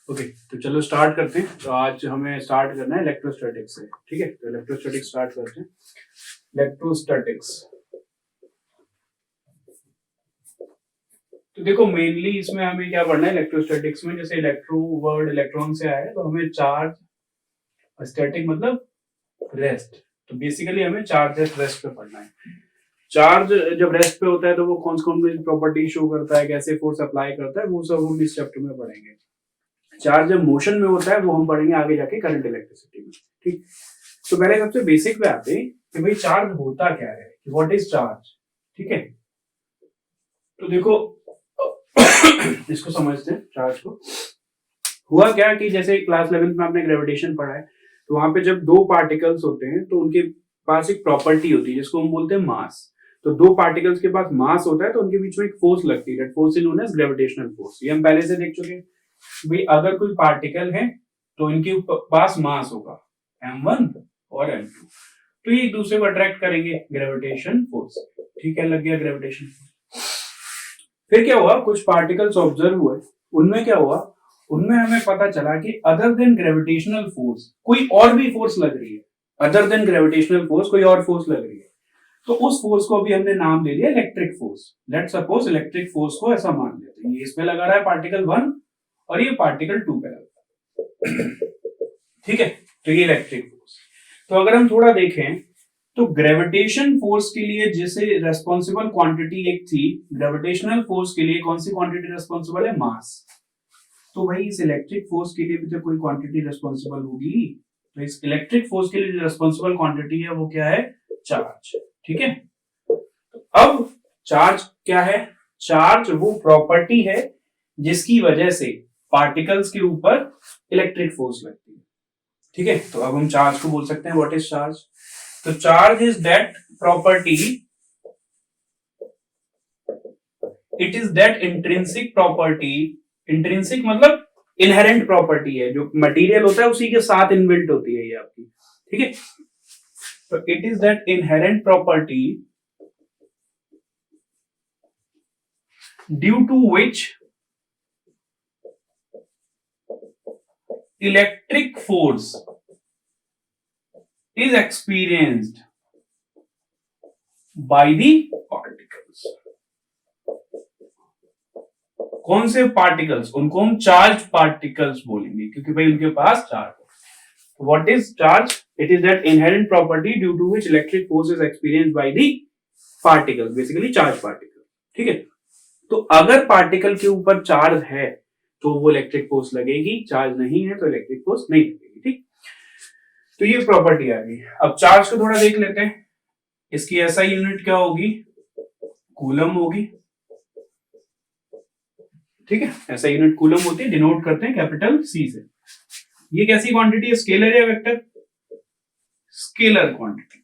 Okay तो चलो start करते हैं। तो आज हमें स्टार्ट करना है इलेक्ट्रोस्टैटिक्स से। ठीक है, तो इलेक्ट्रोस्टैटिक्स स्टार्ट करते हैं। इलेक्ट्रोस्टैटिक्स, तो देखो मेनली इसमें हमें क्या पढ़ना है इलेक्ट्रोस्टैटिक्स में। जैसे इलेक्ट्रो वर्ड इलेक्ट्रॉन से आया है तो हमें चार्ज, स्टैटिक मतलब रेस्ट, तो बेसिकली हमें चार्ज एट रेस्ट पे पढ़ना है। चार्ज जब रेस्ट पे होता है तो वो कौन कौन सी प्रॉपर्टी शो करता है, कैसे फोर्स अप्लाई करता है, वो सब हम इस चैप्टर में पढ़ेंगे। चार्ज जब मोशन में होता है वो हम पढ़ेंगे आगे जाके करंट इलेक्ट्रिसिटी में। ठीक, तो पहले सबसे बेसिक पे आते हैं कि भाई चार्ज होता क्या है, व्हाट इज चार्ज। ठीक है, तो देखो इसको समझते हैं। चार्ज को हुआ क्या कि जैसे क्लास 11 में आपने ग्रेविटेशन पढ़ा है, तो वहां पे जब दो पार्टिकल्स होते हैं तो उनके पास एक प्रॉपर्टी होती है जिसको हम बोलते हैं मास। तो दो पार्टिकल्स के पास मास होता है तो उनके बीच में एक फोर्स लगती है, force is known as gravitational force. ये हम पहले से देख चुके हैं। भाई अगर कोई पार्टिकल है तो इनके पास मास होगा m1 और m2, तो ये एक दूसरे को अट्रैक्ट करेंगे, ग्रेविटेशन फोर्स। ठीक है, लग गया ग्रेविटेशन फोर्स। फिर क्या हुआ, कुछ पार्टिकल्स ऑब्जर्व हुए, उनमें क्या हुआ, उनमें हमें पता चला कि अदर देन ग्रेविटेशनल फोर्स कोई और भी फोर्स लग रही है। अदर देन ग्रेविटेशनल फोर्स कोई और फोर्स लग रही है, तो उस फोर्स को भी हमने नाम दे दिया electric force. Let's suppose electric force को ऐसा मान लेते हैं, ये इसमें लगा रहा है पार्टिकल 1 और ये पार्टिकल 2 पे लगा। ठीक है, तो ये इलेक्ट्रिक फोर्स। तो अगर हम थोड़ा देखें तो ग्रेविटेशन फोर्स के लिए जैसे रेस्पॉन्सिबल क्वांटिटी एक थी, ग्रेविटेशनल फोर्स के लिए कौन सी क्वांटिटी रेस्पॉन्सिबल है, मास। तो भाई इस इलेक्ट्रिक फोर्स के लिए भी तो कोई क्वांटिटी रेस्पॉन्सिबल होगी। तो इस इलेक्ट्रिक फोर्स के लिए जो रेस्पॉन्सिबल क्वांटिटी है वो क्या है, चार्ज। ठीक है, अब चार्ज क्या है, चार्ज वो प्रॉपर्टी है जिसकी वजह से पार्टिकल्स के ऊपर इलेक्ट्रिक फोर्स लगती है। ठीक है, तो अब हम चार्ज को बोल सकते हैं व्हाट इज चार्ज। तो charge is that property, it is that intrinsic property. Intrinsic मतलब इनहेरेंट प्रॉपर्टी है, जो मटेरियल होता है उसी के साथ इनबिल्ट होती है ये आपकी। ठीक है, तो it is that inherent property due to which electric force is experienced by the particles। कौन से पार्टिकल्स, उनको हम चार्ज पार्टिकल्स बोलेंगे क्योंकि भाई उनके पास चार्ज है। What is charge, it is that inherent property due to which electric force is experienced by the particles, basically charge particle. ठीक है, तो अगर पार्टिकल के ऊपर चार्ज है तो वो इलेक्ट्रिक फोर्स लगेगी, चार्ज नहीं है तो इलेक्ट्रिक फोर्स नहीं लगेगी। ठीक, तो ये प्रॉपर्टी आ गई। अब चार्ज को थोड़ा देख लेते हैं। इसकी ऐसा यूनिट क्या होगी, कूलम होगी। ठीक है, ऐसा यूनिट कूलम होती है, डिनोट करते हैं कैपिटल सी से। ये कैसी क्वांटिटी है, स्केलर या वेक्टर, स्केलर क्वांटिटी।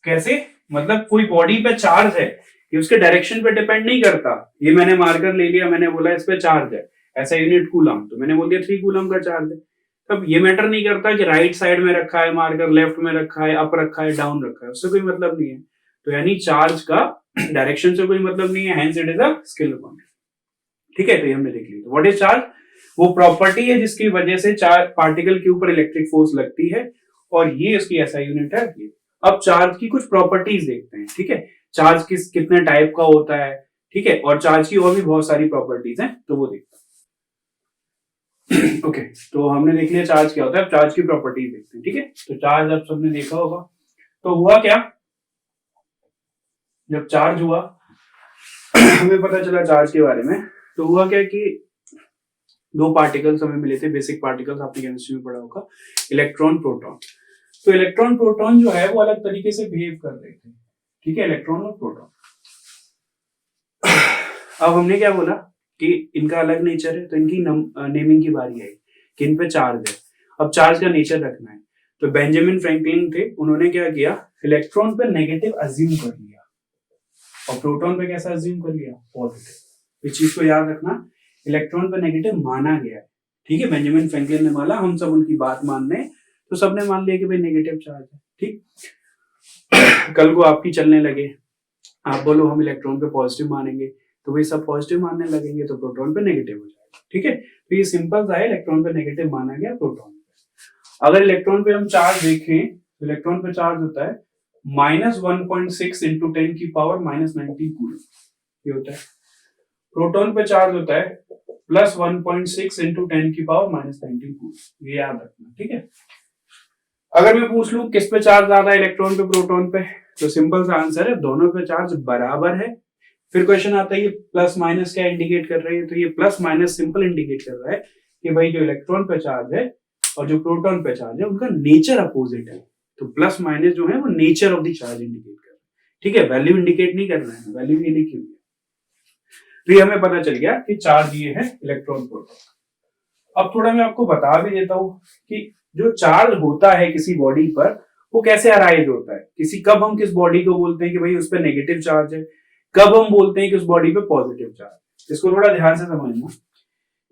कैसे, मतलब कोई बॉडी पे चार्ज है, ये उसके डायरेक्शन पे डिपेंड नहीं करता। ये मैंने मार्कर ले लिया, मैंने बोला इस पे चार्ज है, ऐसा यूनिट कूलम, तो मैंने बोल दिया 3 कूलम का चार्ज है। अब ये मैटर नहीं करता कि राइट साइड में रखा है मार्कर, लेफ्ट में रखा है, अप रखा है, डाउन रखा है, उससे कोई मतलब नहीं है। तो यानी चार्ज का डायरेक्शन से कोई मतलब नहीं है, hence it is a scalar quantity. ठीक है, तो ये हमने देख लिया। व्हाट इज चार्ज, वो प्रॉपर्टी है जिसकी वजह से चार्ज पार्टिकल के ऊपर इलेक्ट्रिक फोर्स लगती है, और ये उसकी ऐसा यूनिट है ये। अब चार्ज की कुछ प्रॉपर्टीज देखते हैं। ठीक है, चार्ज कितने टाइप का होता है, ठीक है, और चार्ज की और भी बहुत सारी प्रॉपर्टीज हैं, तो वो देखते हैं। ओके, तो हमने देख लिया चार्ज क्या होता है, अब चार्ज की प्रॉपर्टीज देखते हैं। ठीक है, तो चार्ज अब सबने देखा होगा। तो हुआ क्या, जब चार्ज हुआ हमें पता चला चार्ज के बारे में। तो हुआ क्या कि दो पार्टिकल्स हमें मिले थे, बेसिक पार्टिकल्स, आपने केमिस्ट्री में पढ़ा होगा, इलेक्ट्रॉन प्रोटॉन। तो इलेक्ट्रॉन प्रोटॉन जो है वो अलग तरीके से बिहेव कर रहे थे। ठीक है, इलेक्ट्रॉन और प्रोटॉन। अब हमने क्या बोला कि इनका अलग नेचर है, तो इनकी नेमिंग की बारी आई कि इन पे चार्ज है। अब चार्ज का नेचर रखना है, तो बेंजामिन फ्रैंकलिन थे, उन्होंने क्या किया, इलेक्ट्रॉन पे नेगेटिव अज्यूम कर लिया और प्रोटॉन पे कैसा अज्यूम कर लिया, पॉजिटिव। इस चीज को याद रखना, इलेक्ट्रॉन पे नेगेटिव माना गया है। ठीक है, बेंजामिन फ्रैंकलिन ने माना, हम सब उनकी बात मान रहे, तो सबने मान लिया कि भाई नेगेटिव चार्ज है। ठीक, कल को आपकी चलने लगे, आप बोलो हम इलेक्ट्रॉन पे पॉजिटिव मानेंगे, तो भाई सब पॉजिटिव मानने लगेंगे, तो प्रोटॉन पे नेगेटिव हो जाएगा। ठीक है, तो ये सिंपल सा है, इलेक्ट्रॉन पे नेगेटिव माना गया प्रोटॉन पे। अगर इलेक्ट्रॉन पे हम चार्ज देखें तो इलेक्ट्रॉन पे चार्ज होता है -1.6 इंटू 10 की पावर -19 कूलम, ये होता है। प्रोटॉन पे चार्ज होता है +1.6 इंटू 10 की पावर -19 कूलम, ये याद रखना, ठीक है। अगर मैं पूछ लूं किस पे चार्ज ज्यादा है, इलेक्ट्रॉन पे प्रोटॉन पे, तो सिंपल सा आंसर है दोनों पे चार्ज बराबर है। फिर क्वेश्चन आता है ये प्लस माइनस क्या इंडिकेट कर रहे हैं, तो ये प्लस माइनस सिंपल इंडिकेट कर रहा है कि भाई जो इलेक्ट्रॉन पे चार्ज है और जो प्रोटॉन पे चार्ज है उनका नेचर अपोजिट है, तो प्लस माइनस जो है वो nature of the charge indicate कर रहा है, ठीक है, वैल्यू इंडिकेट नहीं कर रहा है, वैल्यू ये लिखी हुई है। तो ये हमें पता चल गया कि चार्ज ये है इलेक्ट्रॉन प्रोटॉन। अब थोड़ा मैं आपको बता भी देता हूं कि जो चार्ज होता है किसी बॉडी पर वो कैसे अराइज होता है, कब हम किस बॉडी को बोलते हैं कि भाई उस पर नेगेटिव चार्ज है, कब हम बोलते हैं कि उस बॉडी पे पॉजिटिव चार्ज। इसको थोड़ा ध्यान से समझना।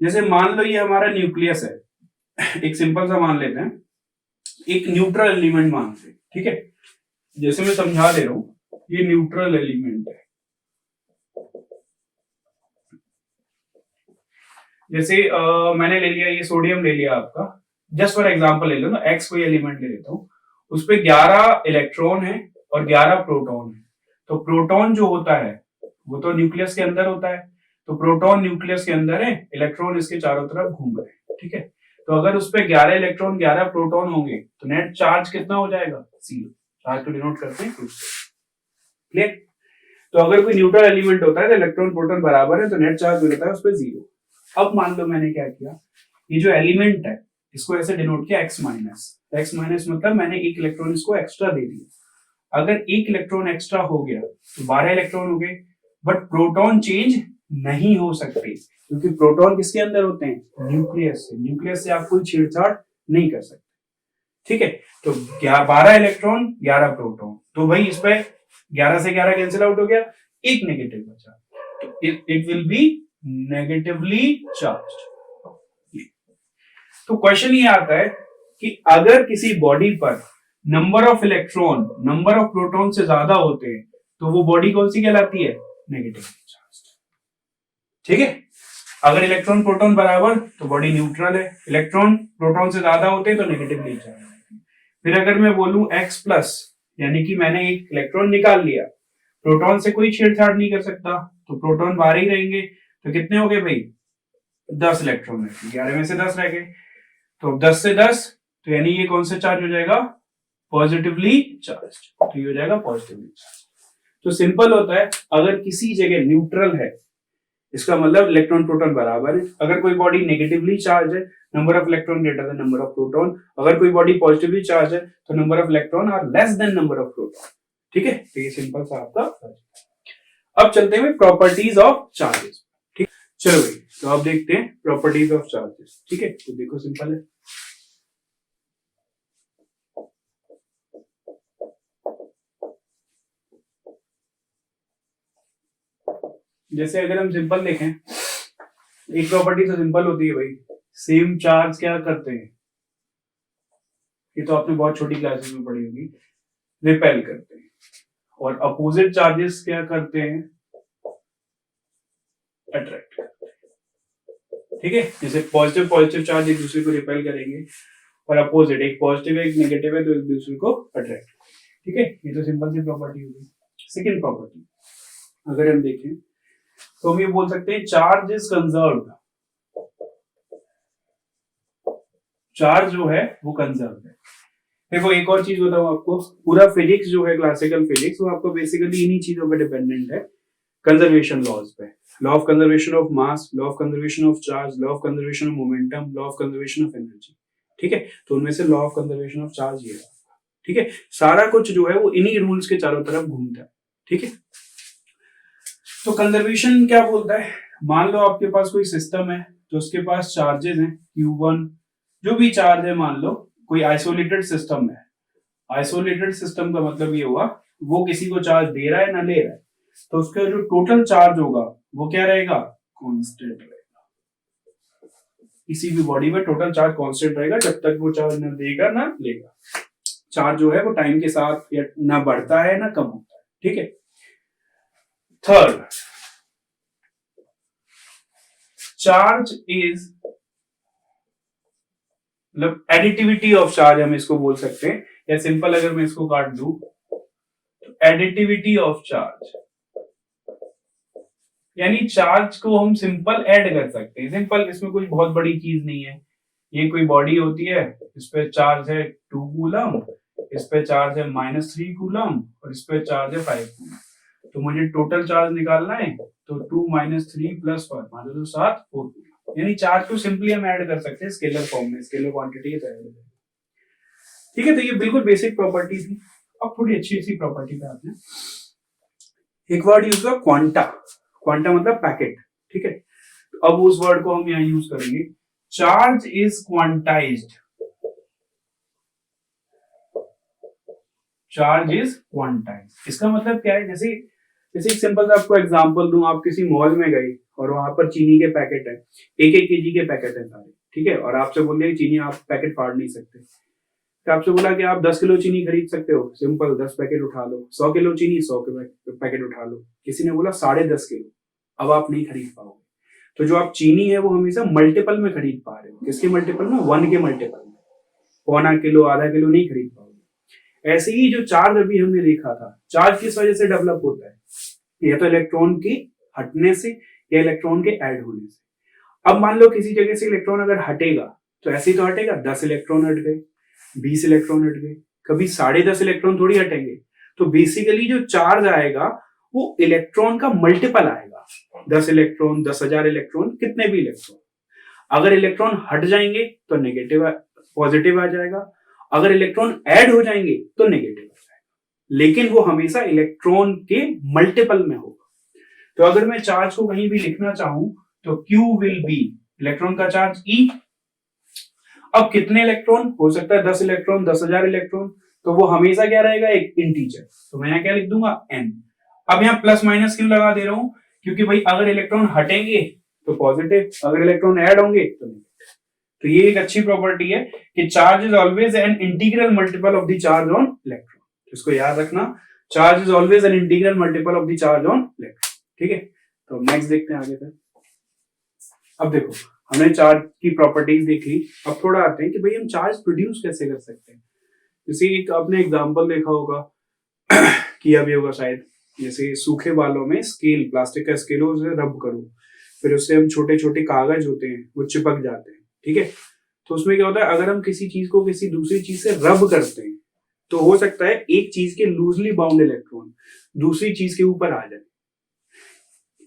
जैसे मान लो ये हमारा न्यूक्लियस है, एक सिंपल सा मान लेते हैं, एक न्यूट्रल एलिमेंट मानते हैं, ठीक है, जैसे मैं समझा दे रहा हूं, ये न्यूट्रल एलिमेंट है। जैसे मैंने ले लिया, ये सोडियम ले लिया आपका, जस्ट फॉर एग्जांपल ले लो ना, एक्स कोई एलिमेंट ले लेता हूं, उस पे 11 इलेक्ट्रॉन है और 11 प्रोटॉन है। तो प्रोटॉन जो होता है वो तो न्यूक्लियस के अंदर होता है, तो प्रोटॉन न्यूक्लियस के अंदर है, इलेक्ट्रॉन इसके चारों तरफ घूम रहे हैं, ठीक है। तो अगर उस पे 11 इलेक्ट्रॉन 11 प्रोटॉन होंगे तो नेट चार्ज कितना हो जाएगा, 0। चार्ज को डिनोट करते हैं क्यू से, क्लियर। तो अगर कोई न्यूट्रल एलिमेंट होता है तो इलेक्ट्रॉन प्रोटॉन बराबर है, तो नेट चार्ज हो जाता है उस पर 0। अब मान लो मैंने क्या किया, ये जो एलिमेंट है इसको ऐसे डिनोट किया x माइनस। x माइनस मतलब मैंने एक इलेक्ट्रॉन इसको एक्स्ट्रा दे दिया। अगर एक इलेक्ट्रॉन एक्स्ट्रा हो गया तो 12 इलेक्ट्रॉन हो गए, बट प्रोटॉन चेंज नहीं हो सकते क्योंकि प्रोटॉन किसके अंदर होते हैं, न्यूक्लियस से। न्यूक्लियस से आप कोई छेड़छाड़ नहीं कर सकते, ठीक है। तो 12 इलेक्ट्रॉन 11 प्रोटॉन, तो भाई इस पे 11 से 11 कैंसिल आउट हो गया, एक नेगेटिव बचा, तो it will be negatively charged. तो क्वेश्चन ये आता है कि अगर किसी बॉडी पर number of electron number of proton से ज्यादा होते हैं तो वो बॉडी कौन सी कहलाती है, नेगेटिवली चार्ज्ड, ठीक है। अगर इलेक्ट्रॉन प्रोटॉन बराबर तो बॉडी न्यूट्रल है, इलेक्ट्रॉन प्रोटॉन से ज्यादा होते हैं तो नेगेटिवली चार्ज। फिर अगर मैं बोलूं x प्लस, यानी कि मैंने एक इलेक्ट्रॉन निकाल लिया, प्रोटॉन से कोई छेड़छाड़ नहीं कर सकता, तो प्रोटॉन बाहर ही रहेंगे, तो कितने हो गए भाई, 10 इलेक्ट्रॉन है, 11 में से 10 रह गए, तो 10 से 10, तो यानी ये कौन सा चार्ज हो जाएगा, पॉजिटिवली चार्ज, तो ये हो जाएगा पॉजिटिवली चार्ज। तो सिंपल होता है, अगर किसी जगह न्यूट्रल है इसका मतलब इलेक्ट्रॉन प्रोटॉन बराबर है। अगर कोई बॉडी नेगेटिवली चार्ज है, number of electron greater than number of proton. अगर कोई बॉडी पॉजिटिवली चार्ज है तो number of electron are less than number of proton, ठीक है। तो ये सिंपल सा आपका। अब चलते हैं प्रॉपर्टीज ऑफ चार्जेस, ठीक। चलो भाई, तो अब देखते हैं प्रॉपर्टीज ऑफ चार्जेस, ठीक है। तो देखो सिंपल है, जैसे अगर हम सिंपल देखें, एक प्रॉपर्टी तो सिंपल होती है भाई, सेम चार्ज क्या करते हैं, ये तो आपने बहुत छोटी क्लासेस में पढ़ी होगी, रिपेल करते हैं। और अपोजिट चार्जेस क्या करते हैं, अट्रैक्ट करते हैं, ठीक है। जैसे पॉजिटिव पॉजिटिव चार्ज एक दूसरे को रिपेल करेंगे और अपोजिट, एक पॉजिटिव है एक नेगेटिव है तो एक दूसरे को अट्रैक्ट, ठीक है। ये तो सिंपल सी प्रॉपर्टी होगी। सेकेंड प्रॉपर्टी अगर हम देखें तो हम ये बोल सकते हैं चार्ज इज कंजर्व्ड, चार्ज जो है वो कंजर्व है। देखो एक और चीज बताऊं आपको, पूरा फिजिक्स जो है क्लासिकल फिजिक्स वो आपको बेसिकली इन्हीं चीजों पे डिपेंडेंट है, कंजर्वेशन लॉज पे। Law of conservation of mass, law of conservation of charge, law of conservation of momentum, law of conservation of energy, ठीक है। तो उनमें से law of conservation of charge ये है, ठीक है। सारा कुछ जो है वो इन्हीं रूल्स के चारों तरफ घूमता है, ठीक है। तो कंजर्वेशन क्या बोलता है, मान लो आपके पास कोई सिस्टम है तो उसके पास चार्जेस हैं Q1, जो भी चार्ज है, मान लो कोई आइसोलेटेड सिस्टम है। आइसोलेटेड सिस्टम का मतलब ये हुआ वो किसी को चार्ज दे रहा है ना ले रहा है, तो उसका जो टोटल चार्ज होगा वो क्या रहेगा, कांस्टेंट रहेगा। किसी भी बॉडी में टोटल चार्ज कांस्टेंट रहेगा जब तक वो चार्ज ना देगा ना लेगा। चार्ज जो है वो टाइम के साथ या ना बढ़ता है ना कम होता है, ठीक है। थर्ड, चार्ज इज मतलब एडिटिविटी ऑफ चार्ज हम इसको बोल सकते हैं, या सिंपल अगर मैं इसको काट दूं तो एडिटिविटी ऑफ चार्ज, यानी चार्ज को हम सिंपल ऐड कर सकते हैं। सिंपल, इसमें कोई बहुत बड़ी चीज नहीं है। ये कोई बॉडी होती है, इस पे चार्ज है 2 कूलम, इस पे चार्ज है -3 कूलम और इस पे चार्ज है 5 कूलम। तो मुझे टोटल चार्ज निकालना है, तो 2 - 3 + 5 मान लो 7 4 कूलम। यानी चार्ज को सिंपली हम ऐड कर सकते हैं स्केलर फॉर्म में, स्केलर क्वांटिटी है। ठीक है, तो ये बिल्कुल बेसिक प्रॉपर्टी थी। अब थोड़ी अच्छी अच्छी प्रॉपर्टी पे आते हैं। एक वर्ड यूज हुआ क्वांटा, क्वांटा मतलब पैकेट। ठीक है, तो अब उस वर्ड को हम यहाँ यूज करेंगे, charge is quantized. Charge is quantized, इसका मतलब क्या है? जैसे जैसे एक सिंपल सा आपको एग्जांपल दूं, आप किसी मॉल में गए और वहां पर चीनी के पैकेट है, 1-1 केजी के पैकेट है सारे, ठीक है, और आपसे बोल दिया कि चीनी आप पैकेट फाड़ नहीं सकते, तो आपसे बोला कि आप 10 किलो चीनी खरीद सकते हो, सिंपल 10 पैकेट उठा लो। 100 किलो चीनी 100 के पैकेट उठा लो। किसी ने बोला 10.5 किलो, अब आप नहीं खरीद पाओगे। तो जो आप चीनी है वो हमेशा मल्टीपल में खरीद पा रहे हो। किसके मल्टीपल में? 1 के मल्टीपल में। 1/4 किलो, आधा किलो नहीं खरीद पाओगे। ऐसे ही जो चार्ज अभी हमने देखा था, चार्ज किस वजह से डेवलप होता है? या तो इलेक्ट्रॉन के हटने से या इलेक्ट्रॉन के ऐड होने से। अब मान लो किसी जगह से इलेक्ट्रॉन अगर हटेगा, तो ऐसे ही तो हटेगा, 10 इलेक्ट्रॉन हट गए, 20 इलेक्ट्रॉन हट गए, कभी 10.5 इलेक्ट्रॉन थोड़ी हटेंगे। तो बेसिकली जो चार्ज आएगा वो इलेक्ट्रॉन का मल्टीपल आएगा। 10 इलेक्ट्रॉन, 10,000 इलेक्ट्रॉन, कितने भी इलेक्ट्रॉन। अगर इलेक्ट्रॉन हट जाएंगे तो नेगेटिव पॉजिटिव आ जाएगा, अगर इलेक्ट्रॉन ऐड हो जाएंगे तो नेगेटिव आ जाएगा, लेकिन वो हमेशा इलेक्ट्रॉन के मल्टीपल में होगा। तो अगर मैं चार्ज को कहीं भी लिखना चाहूं तो Q विल बी इलेक्ट्रॉन का चार्ज E। अब कितने इलेक्ट्रॉन हो सकता है? 10 इलेक्ट्रॉन, 10,000 इलेक्ट्रॉन, तो वो हमेशा क्या रहेगा? एक इंटीजर। तो मैं यहाँ क्या लिख दूंगा? n। अब यहाँ प्लस माइनस क्यों लगा दे रहा हूं? क्योंकि भाई अगर इलेक्ट्रॉन हटेंगे तो पॉजिटिव, अगर इलेक्ट्रॉन ऐड होंगे तो नेगेटिव। तो ये एक अच्छी प्रॉपर्टी है कि charge is always an integral multiple of the charge on electron. इसको याद रखना, charge is always an integral multiple of the charge on electron. ठीक है, तो नेक्स्ट देखते हैं आगे तक। अब देखो, हमने चार्ज की प्रॉपर्टीज देख ली, अब थोड़ा आते हैं कि भाई हम चार्ज प्रोड्यूस कैसे कर सकते हैं। जैसे एक आपने एग्जांपल देखा होगा किया भी होगा शायद, जैसे सूखे बालों में स्केल, प्लास्टिक का स्केल हो, उसे रब करो, फिर उससे हम छोटे छोटे कागज होते हैं वो चिपक जाते हैं। ठीक है, तो उसमें क्या होता है, अगर हम किसी चीज को किसी दूसरी चीज से रब करते हैं तो हो सकता है एक चीज के लूजली बाउंड इलेक्ट्रॉन दूसरी चीज के ऊपर आ जाए।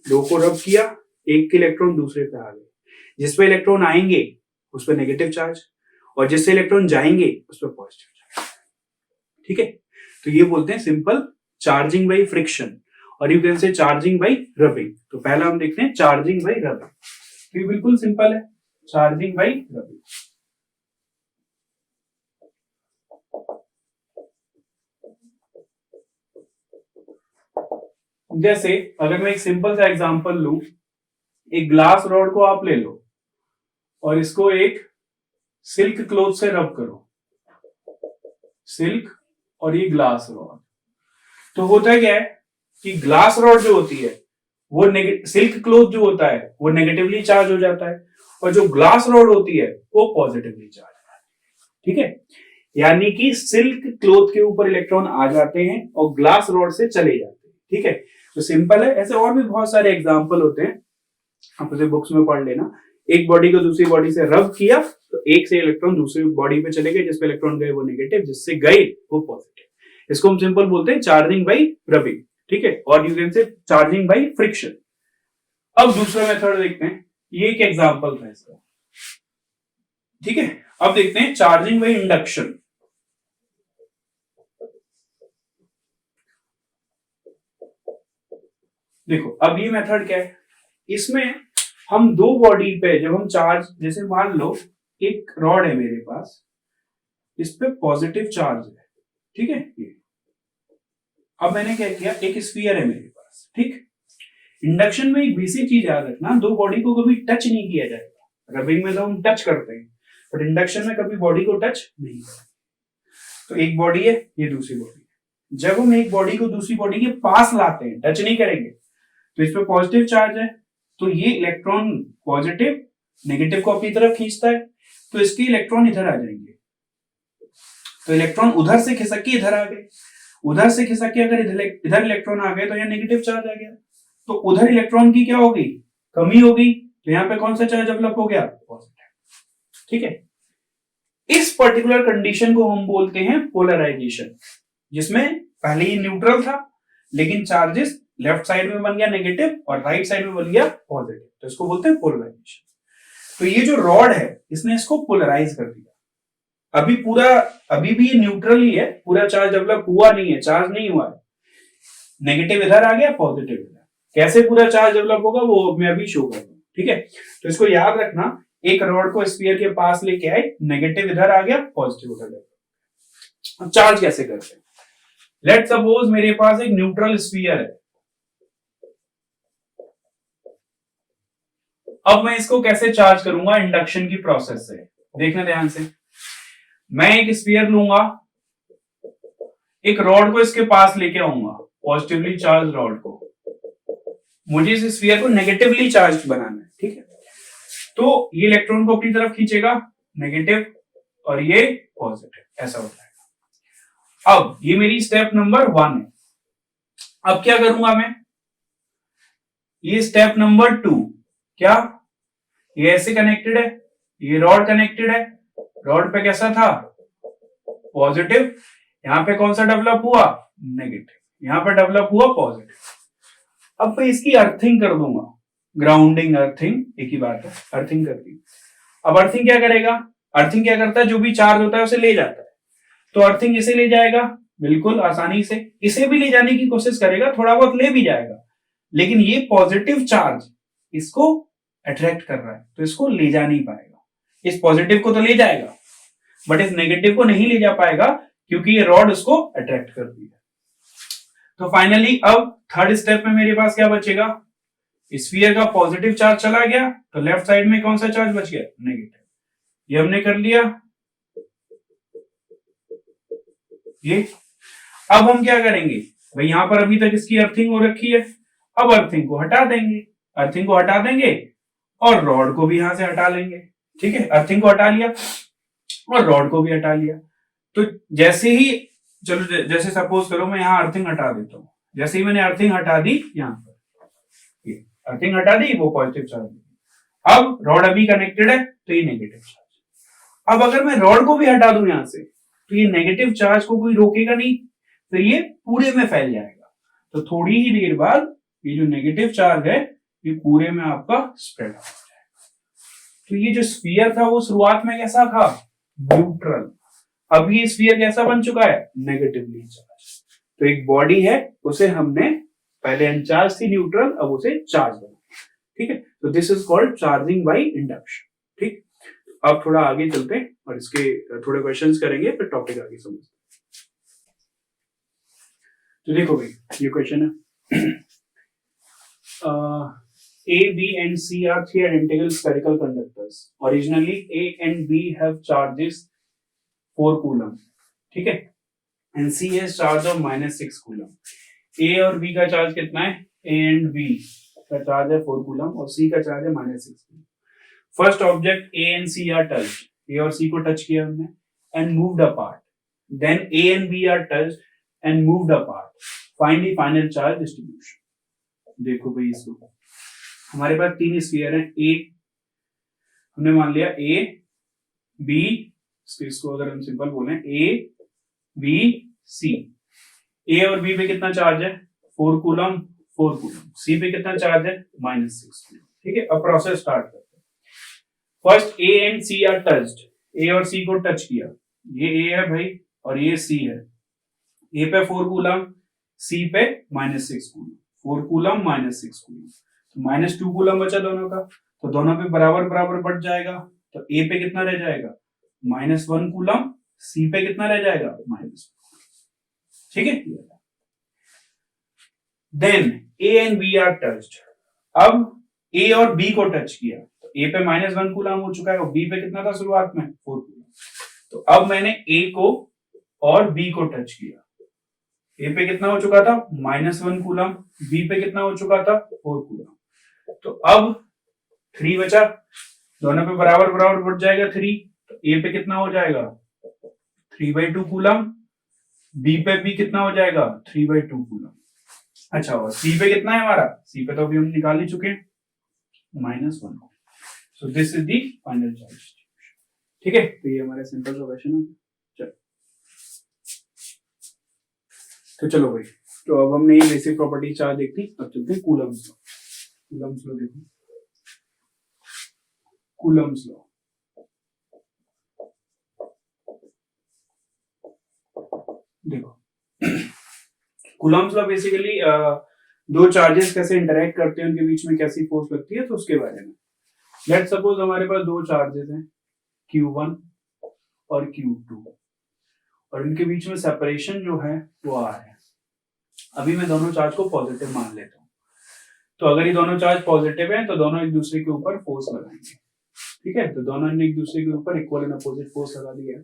दो को रब किया, एक के इलेक्ट्रॉन दूसरे पे आ गए, जिस पे इलेक्ट्रॉन आएंगे उस पर नेगेटिव चार्ज, और जिससे इलेक्ट्रॉन जाएंगे उस पर पॉजिटिव चार्ज। ठीक है, तो ये बोलते हैं सिंपल चार्जिंग बाई फ्रिक्शन, और यू कैन से चार्जिंग बाई रबिंग। तो पहला हम देखते हैं चार्जिंग बाई रबिंग। तो ये बिल्कुल सिंपल है, चार्जिंग बाई रबिंग। जैसे अगर मैं एक सिंपल सा एग्जांपल लूं, एक ग्लास रॉड को आप ले लो और इसको एक सिल्क क्लॉथ से रब करो, सिल्क और ये ग्लास रॉड, तो होता क्या है कि ग्लास रॉड जो होती है वो सिल्क क्लॉथ जो होता है वो नेगेटिवली चार्ज हो जाता है, और जो ग्लास रॉड होती है वो पॉजिटिवली चार्ज हो जाती है। ठीक है, यानी कि सिल्क क्लॉथ के ऊपर इलेक्ट्रॉन आ जाते हैं और ग्लास रॉड से चले जाते हैं। ठीक है, तो सिंपल है। ऐसे और भी बहुत सारे एग्जाम्पल होते हैं, आप उसे बुक्स में पढ़ लेना। एक बॉडी को दूसरी बॉडी से रब किया तो एक से इलेक्ट्रॉन दूसरी बॉडी पे चले गए, जिसपे इलेक्ट्रॉन गए वो नेगेटिव, जिससे गए वो पॉजिटिव। इसको हम सिंपल बोलते हैं चार्जिंग बाई रबिंग। ठीक है, और यू कैन से चार्जिंग बाई फ्रिक्शन। अब दूसरा मेथड देखते हैं, ये एक एग्जांपल था इसका। ठीक है, अब देखते हैं चार्जिंग बाई इंडक्शन। देखो अब ये मेथड क्या है, इसमें हम दो बॉडी पे जब हम चार्ज, जैसे मान लो एक रॉड है मेरे पास, इस पे पॉजिटिव चार्ज है। ठीक है, ये अब मैंने क्या किया, एक स्फीयर है मेरे पास। ठीक, इंडक्शन में एक बेसिक चीज याद रखना, दो बॉडी को कभी टच नहीं किया जाएगा। रबिंग में तो हम टच करते हैं, बट इंडक्शन में कभी बॉडी को टच नहीं करते। तो एक बॉडी है, ये दूसरी बॉडी है। जब हम एक बॉडी को दूसरी बॉडी के पास लाते हैं, टच नहीं करेंगे, तो इस पे पॉजिटिव चार्ज है, तो ये इलेक्ट्रॉन पॉजिटिव नेगेटिव को अपनी तरफ खींचता है, तो इसके इलेक्ट्रॉन इधर आ जाएंगे, तो इलेक्ट्रॉन उधर से खिसक के इधर आ गए, उधर से खिसक के अगर इधर इलेक्ट्रॉन आ गए तो यहाँ नेगेटिव चार्ज आ गया, तो उधर इलेक्ट्रॉन की क्या होगी, कमी होगी, तो यहाँ पे कौन सा चार्ज डेवलप हो गया, पॉजिटिव। ठीक है, इस पर्टिकुलर कंडीशन को हम बोलते हैं पोलराइजेशन, जिसमें पहले ही न्यूट्रल था लेकिन चार्जेस लेफ्ट साइड में बन गया नेगेटिव और राइट साइड में बन गया पॉजिटिव, तो इसको बोलते हैं पोलराइजेशन। तो ये जो रॉड है इसने इसको पोलराइज कर दिया, अभी भी ये न्यूट्रल ही है, पूरा चार्ज डेवलप हुआ नहीं है, चार्ज नहीं हुआ है, नेगेटिव इधर आ गया पॉजिटिव इधर, कैसे पूरा चार्ज डेवलप होगा वो मैं अभी शो करूंगा। ठीक है, तो इसको याद रखना, एक रॉड को स्फीयर के पास लेके आए, नेगेटिव इधर आ गया पॉजिटिव उधर गया। अब चार्ज कैसे करते हैं, लेट सपोज मेरे पास एक न्यूट्रल स्फीयर है, अब मैं इसको कैसे चार्ज करूंगा इंडक्शन की प्रोसेस से, देखना ध्यान से। मैं एक स्फीयर लूंगा, एक रॉड को इसके पास लेके आऊंगा, पॉजिटिवली चार्ज रॉड को, मुझे इस स्फीयर को नेगेटिवली चार्ज बनाना है। ठीक है, तो ये इलेक्ट्रॉन को अपनी तरफ खींचेगा नेगेटिव और ये पॉजिटिव, ऐसा होता है। अब ये मेरी स्टेप नंबर 1 है। अब क्या करूंगा मैं, ये स्टेप नंबर 2, क्या ये ऐसे कनेक्टेड है, ये रॉड कनेक्टेड है, रॉड पे कैसा था पॉजिटिव, यहां पे कौन सा डेवलप हुआ नेगेटिव, यहां पे डेवलप हुआ पॉजिटिव। अब मैं इसकी अर्थिंग कर दूंगा, ग्राउंडिंग अर्थिंग एक ही बात है, अर्थिंग कर दी। अब अर्थिंग क्या करेगा, अर्थिंग क्या करता है, जो भी चार्ज होता है उसे ले जाता है, तो अर्थिंग इसे ले जाएगा बिल्कुल आसानी से, इसे भी ले जाने की कोशिश करेगा, थोड़ा बहुत ले भी जाएगा, लेकिन ये पॉजिटिव चार्ज इसको अट्रैक्ट कर रहा है तो इसको ले जा नहीं पाएगा। इस पॉजिटिव को तो ले जाएगा बट इस नेगेटिव को नहीं ले जा पाएगा क्योंकि ये रॉड उसको अट्रैक्ट कर दिया। तो फाइनली अब थर्ड स्टेप में मेरे पास क्या बचेगा, स्फीयर का पॉजिटिव चार्ज चला गया तो लेफ्ट साइड में कौन सा चार्ज बच गया नेगेटिव, ये हमने कर लिया। ये अब हम क्या करेंगे भाई, यहां पर अभी तक इसकी अर्थिंग हो रखी है, अब अर्थिंग को हटा देंगे, अर्थिंग को हटा देंगे और रॉड को भी यहां से हटा लेंगे। ठीक है, अर्थिंग को हटा लिया और रॉड को भी हटा लिया। तो जैसे ही, चलो जैसे सपोज करो मैं यहां अर्थिंग हटा देता हूं, जैसे ही मैंने अर्थिंग हटा दी, यहां पर ये अर्थिंग हटा दी, वो पॉजिटिव चार्ज, अब रॉड अभी कनेक्टेड है तो ये नेगेटिव चार्ज। अब अगर मैं रॉड को भी हटा दूं यहां से तो ये नेगेटिव चार्ज को कोई रोकेगा नहीं, फिर ये पूरे में फैल जाएगा, तो थोड़ी ही देर बाद ये जो नेगेटिव चार्ज है ये पूरे में आपका स्प्रेड हो जाएगा। तो ये जो स्फीयर था वो शुरुआत में कैसा था न्यूट्रल, अब ये स्फीयर कैसा बन चुका है नेगेटिवली चार्ज। तो एक बॉडी है उसे हमने पहले अनचार्ज थी न्यूट्रल, अब उसे चार्ज बना। ठीक है, तो this is called charging by induction. ठीक, अब थोड़ा आगे चलते हैं और इसके थोड़े क्वेश्चंस करेंगे फिर टॉपिक आगे समझते हैं। तो देखो भाई ये क्वेश्चन है, A, B and C are three identical spherical conductors. Originally A and B have charges 4 coulomb. ठीक है, and C has charge of -6 coulomb. A और B का चार्ज कितना है, A and B का चार्ज है 4 coulomb और C का चार्ज है -6 coulomb. First object A and C are touched. A और C को टच किया हमने and moved apart. Then A and B are touched and moved apart. Find the final charge distribution. देखो भाई इसको, हमारे पास 3 स्फीयर हैं, ए हमने मान लिया ए बी, इसको अगर हम सिंपल बोलें ए बी सी, ए और बी पे कितना चार्ज है 4 कूलम, 4 कूलम, सी पे कितना चार्ज है -6 कूलम। ठीक है, अब प्रोसेस स्टार्ट करते हैं। First A and C are touched, A और सी को टच किया, ये ए है भाई और ये सी है, ए पे 4 कूलम, सी पे -6 कूलम, 4 कूलम -6 कूलम, तो -2 कूलम बचा दोनों का, तो दोनों पे बराबर बराबर बढ़ जाएगा, तो ए पे कितना रह जाएगा -1 कूलम, सी पे कितना रह जाएगा -1। ठीक है, then A and B are touched, अब ए और बी को टच किया तो ए पे -1 कूलम हो चुका है और बी पे कितना था शुरुआत में 4 कूलम, तो अब मैंने ए को और बी को टच किया, ए पे कितना हो चुका था -1 कूलम, बी पे कितना हो चुका था 4 कूलम, तो अब 3 बचा, दोनों पे बराबर बराबर बढ़ जाएगा 3, तो ए पे कितना हो जाएगा 3/2 कूलम, बी पे भी कितना हो जाएगा 3/2 कूलम। अच्छा, और सी पे कितना है हमारा, सी पे तो अभी हम निकाल ही चुके हैं -1। So this is the final charge distribution. ठीक है, तो ये हमारा सिंपल सा क्वेश्चन है। चलो तो चलो भाई, तो अब हमने ये बेसिक प्रॉपर्टी चार्ज देखी, अब चलते हैं कूलम्स लॉ। कूलम्स लॉ देखो, कूलम्स लॉ देखो, कूलम्स लॉ बेसिकली दो चार्जेस कैसे इंटरेक्ट करते हैं, उनके बीच में कैसी फोर्स लगती है, तो उसके बारे में। लेट्स सपोज हमारे पास दो चार्जेस हैं Q1 और Q2, और इनके बीच में सेपरेशन जो है वो R है। अभी मैं दोनों चार्ज को पॉजिटिव मान लेता हूँ, तो अगर ये दोनों चार्ज पॉजिटिव हैं तो दोनों एक दूसरे के ऊपर फोर्स लगाएंगे। ठीक है, तो दोनों ने एक दूसरे के ऊपर इक्वल एंड अपोजिट फोर्स लगा दिया।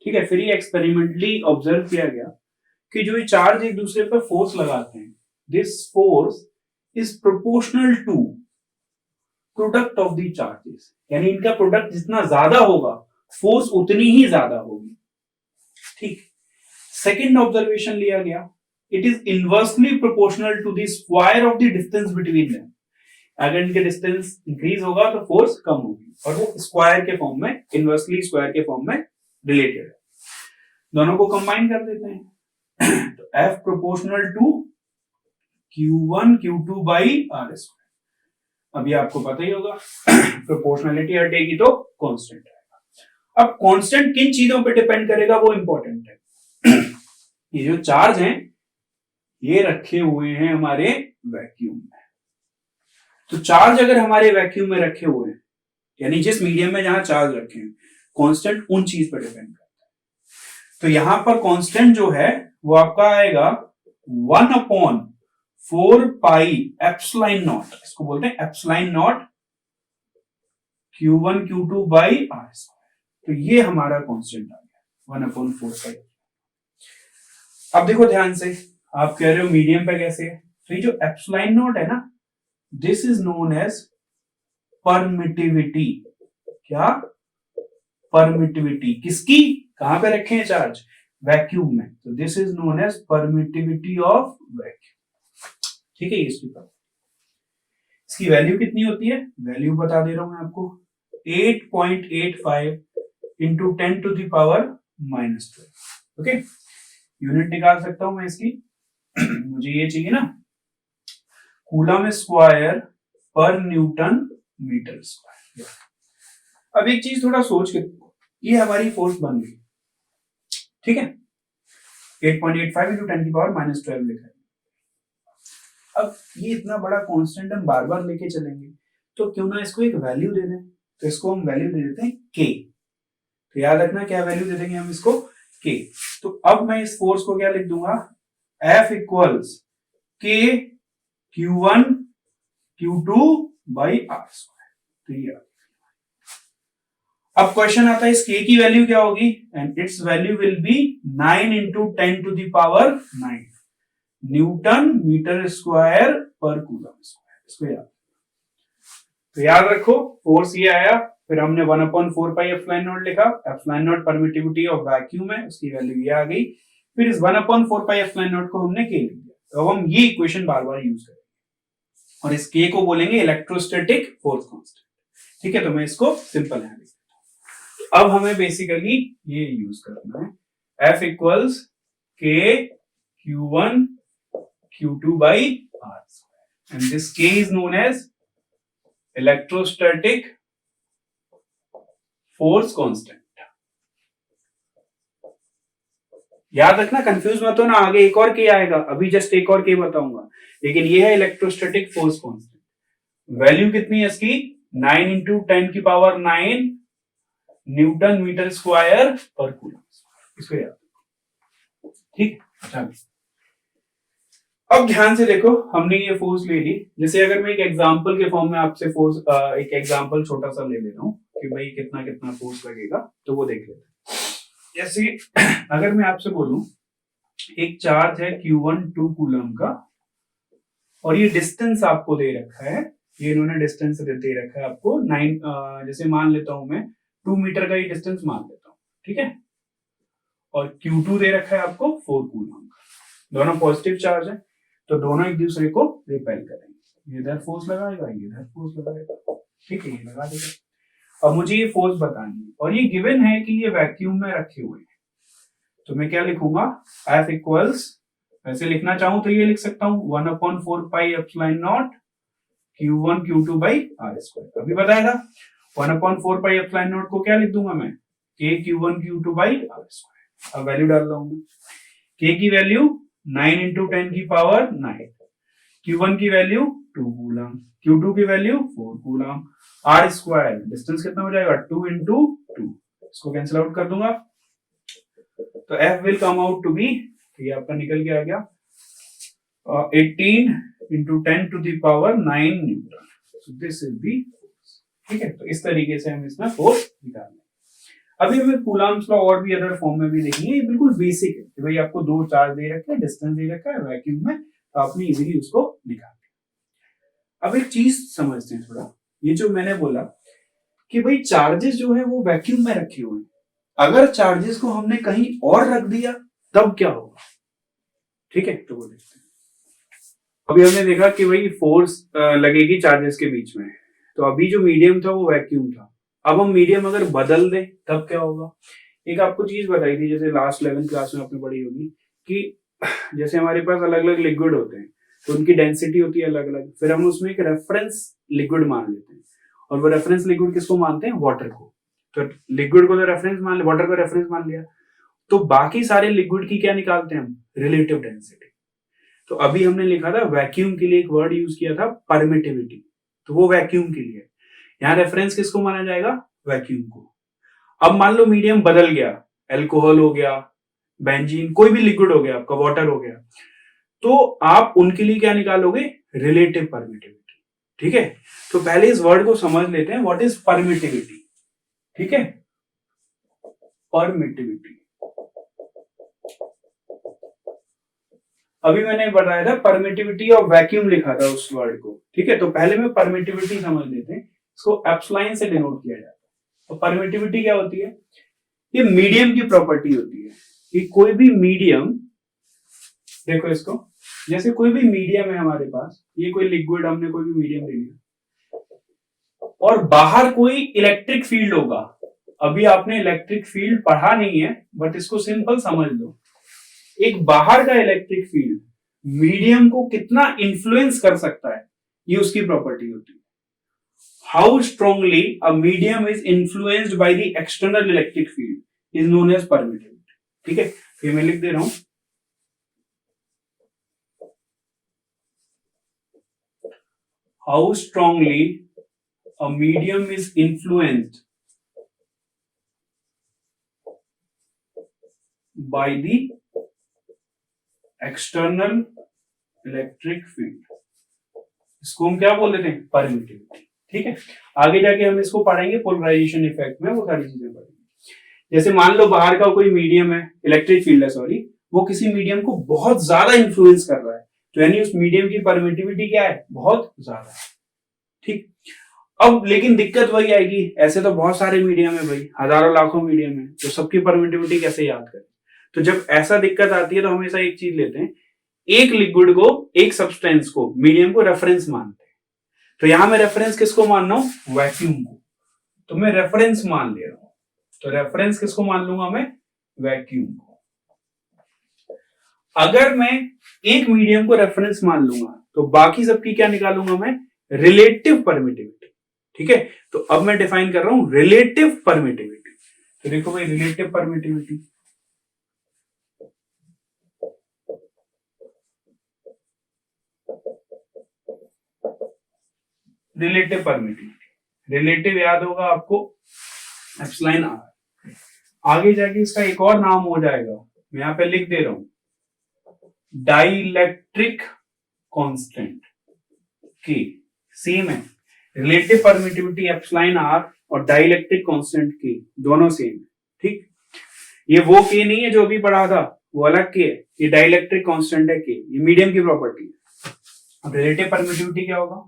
ठीक है, फिर ये एक्सपेरिमेंटली ऑब्जर्व किया गया कि जो ये चार्ज एक दूसरे पर फोर्स लगाते हैं, this force is proportional to product of the charges, यानी इनका प्रोडक्ट जितना ज्यादा होगा फोर्स उतनी ही ज्यादा होगी। ठीक, सेकंड ऑब्जर्वेशन लिया गया, it is inversely proportional to the square of the distance between them. अगर इनके डिस्टेंस इंक्रीज होगा तो फोर्स कम होगी, और वो स्क्वायर के फॉर्म में, इनवर्सली स्क्वायर के फॉर्म में रिलेटेड है। दोनों को कंबाइन कर देते हैं तो F proportional to Q1 Q2 by R square. अभी आपको पता ही होगा प्रोपोर्शनलिटी हटेगी तो कांस्टेंट आएगा। अब कांस्टेंट किन चीजों पे डिपेंड करेगा वो इंपॉर्टेंट है। ये जो चार्ज हैं ये रखे हुए हैं हमारे वैक्यूम में, तो चार्ज अगर हमारे वैक्यूम में रखे हुए हैं, यानी जिस मीडियम में जहां चार्ज रखे हैं, कांस्टेंट उन चीज पर डिपेंड करता है। तो यहां पर कांस्टेंट जो है वो आपका आएगा 1/4 पाई एप्सिलॉन नॉट, इसको बोलते हैं epsilon naught Q1 Q2 by R square. तो ये हमारा कांस्टेंट आ गया 1/4 पाई। अब देखो ध्यान से, आप कह रहे हो मीडियम पे कैसे है, तो ये जो एप्सिलॉन नॉट है ना, this is known as permittivity. क्या? परमिटिविटी किसकी, कहां पे रखे हैं चार्ज, वैक्यूम में, तो this is known as permittivity of vacuum. ठीक है, इसकी वैल्यू कितनी होती है, वैल्यू बता दे रहा हूं मैं आपको, 8.85 into 10 to the power -12। Okay, unit निकाल सकता हूं मैं इसकी मुझे ये चाहिए ना, कूलम स्क्वायर पर न्यूटन मीटर स्क्वायर। अब एक चीज थोड़ा सोच के, ये हमारी फोर्स बन गई, ठीक है, 8.85 इंटू 10 की पावर -12 लिखा है। अब ये इतना बड़ा कांस्टेंट हम बार बार लेके चलेंगे, तो क्यों ना इसको एक वैल्यू दे दें, तो इसको हम वैल्यू दे देते हैं k। तो याद रखना क्या वैल्यू दे देंगे हम इसको, k। तो अब मैं इस फोर्स को क्या लिख दूंगा, F equals k Q1 Q2 by R square. तो ये अब क्वेश्चन आता है इस k की वैल्यू क्या होगी, and its value will be 9 into 10 to the power 9 newton metre square पर कूलम स्क्वायर। इसको याद, तो याद रखो फोर्स ये आया, फिर हमने 1/4 पाई एप्सिलॉन नॉट लिखा, epsilon not permittivity of vacuum है, उसकी वैल्यू ये आ गई, फिर इस 1/4 पाई एप्सिलॉन नॉट को हमने k लिख दिया। तो अब हम ये इक्वेशन बार बार यूज करेंगे, और इस k को बोलेंगे इलेक्ट्रोस्टैटिक फोर्स कांस्टेंट। ठीक है, तो मैं इसको सिंपल है, अब हमें बेसिकली ये यूज करना है, F equals k Q1 Q2 by R square, and this k is known as electrostatic force constant. याद रखना, कंफ्यूज मत हो ना, आगे एक और k आएगा, अभी जस्ट एक और k बताऊंगा, लेकिन ये है इलेक्ट्रोस्टैटिक फोर्स कांस्टेंट। वैल्यू कितनी है इसकी, 9 इंटू 10 की पावर 9 न्यूटन मीटर स्क्वायर पर कूलम। इसको याद, ठीक। अब ध्यान से देखो, हमने ये फोर्स ले ली, जैसे अगर मैं एक एग्जांपल के फॉर्म में आपसे फोर्स, एक एग्जांपल छोटा सा ले लेता हूं कि भाई कितना कितना फोर्स लगेगा, तो वो देख लेते हैं। जैसे अगर मैं आपसे बोलूं एक चार्ज है Q1 2 कूलम का, और ये डिस्टेंस आपको दे रखा है ये इन्होंने डिस्टेंस दे रखा है आपको 9, जैसे मान लेता हूं मैं 2 मीटर का ही डिस्टेंस मान लेता हूं, ठीक है। और Q2 दे रखा है आपको 4 कूलम का। दोनों पॉजिटिव चार्ज है, तो दोनों एक दूसरे को रिपेल करेंगे। ये इधर फोर्स लगाएगा, ये इधर फोर्स लगाएगा, ठीक है, ये लगा देगा। अब मुझे ये फोर्स बतानी है और ये गिवन है कि ये वैक्यूम में रखे हुए हैं, तो मैं क्या लिखूंगा, F इक्वल्स, ऐसे लिखना चाहूं तो ये लिख सकता हूं 1/4 pi epsilon naught Q1 Q2 by R square. अभी बताया था 1/4 पाई एप्सिलॉन नॉट को क्या लिख दूंगा मैं, K Q1 Q2 by R square. अब वैल्यू डाल रहा हूं मैं, K की वैल्यू 9 into 10 की पावर 9, Q1 की वैल्यू 2 कूलम, Q2 की value 4 coulomb, R square distance कितना हो जाएगा 2 into 2, इसको कैंसिल आउट कर दूंगा, तो F will come out to be, ये आपका निकल के आ गया 18 into 10 to the power 9 Newton. So this is the force, ठीक है। तो इस तरीके से हम इसमें फोर्स निकालेंगे। अभी हमें कूलम्स लॉ और भी अदर फॉर्म में भी देखेंगे, ये बिल्कुल बेसिक है कि भाई आपको दो चार्ज दे रखे हैं, डिस्टेंस दे रखा है वैक्यूम में, तो आपने इजीली उसको निकाल दिया। अब एक चीज समझते हैं थोड़ा, ये जो मैंने बोला कि भाई चार्जेस जो है वो वैक्यूम में रखे हुए हैं, अगर चार्जेस को हमने कहीं और रख दिया तब क्या होगा, ठीक है। तो वो देखते हैं। अभी हमने देखा कि भाई फोर्स लगेगी चार्जेस के बीच में, तो अभी जो मीडियम था वो वैक्यूम था, अब हम मीडियम अगर बदल दें तब क्या होगा। एक आपको चीज बताई थी, जैसे लास्ट 11th क्लास में आपने पढ़ी होगी कि जैसे हमारे पास अलग अलग लिक्विड होते हैं तो उनकी डेंसिटी होती है अलग अलग, फिर हम उसमें एक रेफरेंस लिक्विड मान लेते हैं, और वो रेफरेंस लिक्विड किसको मानते हैं, वाटर को। तो लिक्विड को तो रेफरेंस मान लिया, वाटर को रेफरेंस मान लिया, तो बाकी सारे लिक्विड की क्या निकालते हैं हम, रिलेटिव डेंसिटी। तो अभी हमने लिखा था वैक्यूम के लिए एक वर्ड यूज किया था परमिटिविटी, तो वो वैक्यूम के लिए, यहां रेफरेंस किसको माना जाएगा, वैक्यूम को। अब मान लो मीडियम बदल गया, अल्कोहल हो गया, बेंजीन, कोई भी लिक्विड हो गया आपका, वाटर हो गया, तो आप उनके लिए क्या निकालोगे, रिलेटिव परमिटिविटी, ठीक है। तो पहले इस वर्ड को समझ लेते हैं, व्हाट इज परमिटिविटी, ठीक है। परमिटिविटी, अभी मैंने बताया था परमिटिविटी ऑफ वैक्यूम लिखा था उस वर्ड को, ठीक है। तो पहले में परमिटिविटी समझ लेते हैं, इसको एप्सिलॉन से डिनोट किया जाता है। तो परमिटिविटी क्या होती है, ये मीडियम की प्रॉपर्टी होती है कि कोई भी मीडियम, देखो इसको, जैसे कोई भी मीडियम है हमारे पास, ये कोई लिक्विड, हमने कोई भी मीडियम ले लिया और बाहर कोई इलेक्ट्रिक फील्ड होगा। अभी आपने इलेक्ट्रिक फील्ड पढ़ा नहीं है, बट इसको सिंपल समझ लो, एक बाहर का इलेक्ट्रिक फील्ड मीडियम को कितना इन्फ्लुएंस कर सकता है, ये उसकी प्रॉपर्टी होती है। How strongly a medium is influenced by the external electric field is known as permittivity, ठीक है। फिर मैं लिख दे रहा हूं, how strongly a medium is influenced by the external electric field, इसको हम क्या बोल देते हैं, परमिटिविटी, ठीक है। आगे जाके हम इसको पढ़ेंगे पोलराइजेशन इफेक्ट में, वो सारी चीजें पढ़ेंगे। जैसे मान लो बाहर का कोई मीडियम है, इलेक्ट्रिक फील्ड है सॉरी, वो किसी मीडियम को बहुत ज्यादा इंफ्लुएंस कर रहा है, तो यानी उस मीडियम की परमिटिविटी क्या है, बहुत ज्यादा है, ठीक। अब लेकिन दिक्कत वही आएगी, ऐसे तो बहुत सारे मीडियम है भाई, हजारों लाखों मीडियम है, तो सबकी परमिटिविटी कैसे याद करें। तो जब ऐसा दिक्कत आती है तो हमेशा एक चीज लेते हैं, एक लिक्विड को, एक सब्सटेंस को, मीडियम को रेफरेंस मानते हैं। तो यहां मैं रेफरेंस किसको मान रहा हूं, वैक्यूम को, तो मैं रेफरेंस मान ले रहा हूं, तो रेफरेंस किसको मान लूंगा मैं, वैक्यूम को। अगर मैं एक मीडियम को रेफरेंस मान लूंगा तो बाकी सबकी क्या निकालूंगा मैं, रिलेटिव परमिटिविटी, ठीक है। तो अब मैं डिफाइन कर रहा हूं रिलेटिव परमिटिविटी, तो देखो भाई relative permittivity, relative permittivity, relative याद होगा आपको, एप्सिलॉन आर। आगे जाके इसका एक और नाम हो जाएगा, मैं यहां पे लिख दे रहा हूं, डाइलेक्ट्रिक कांस्टेंट के। सेम है, रिलेटिव परमिटिविटी एप्सिलॉन आर और डाइलेक्ट्रिक कांस्टेंट के दोनों सेम, ठीक। ये वो के नहीं है जो अभी पढ़ा था, वो अलग के है, ये डाइलेक्ट्रिक कांस्टेंट है के, ये मीडियम की प्रॉपर्टी है। अब रिलेटिव परमिटिविटी क्या होगा,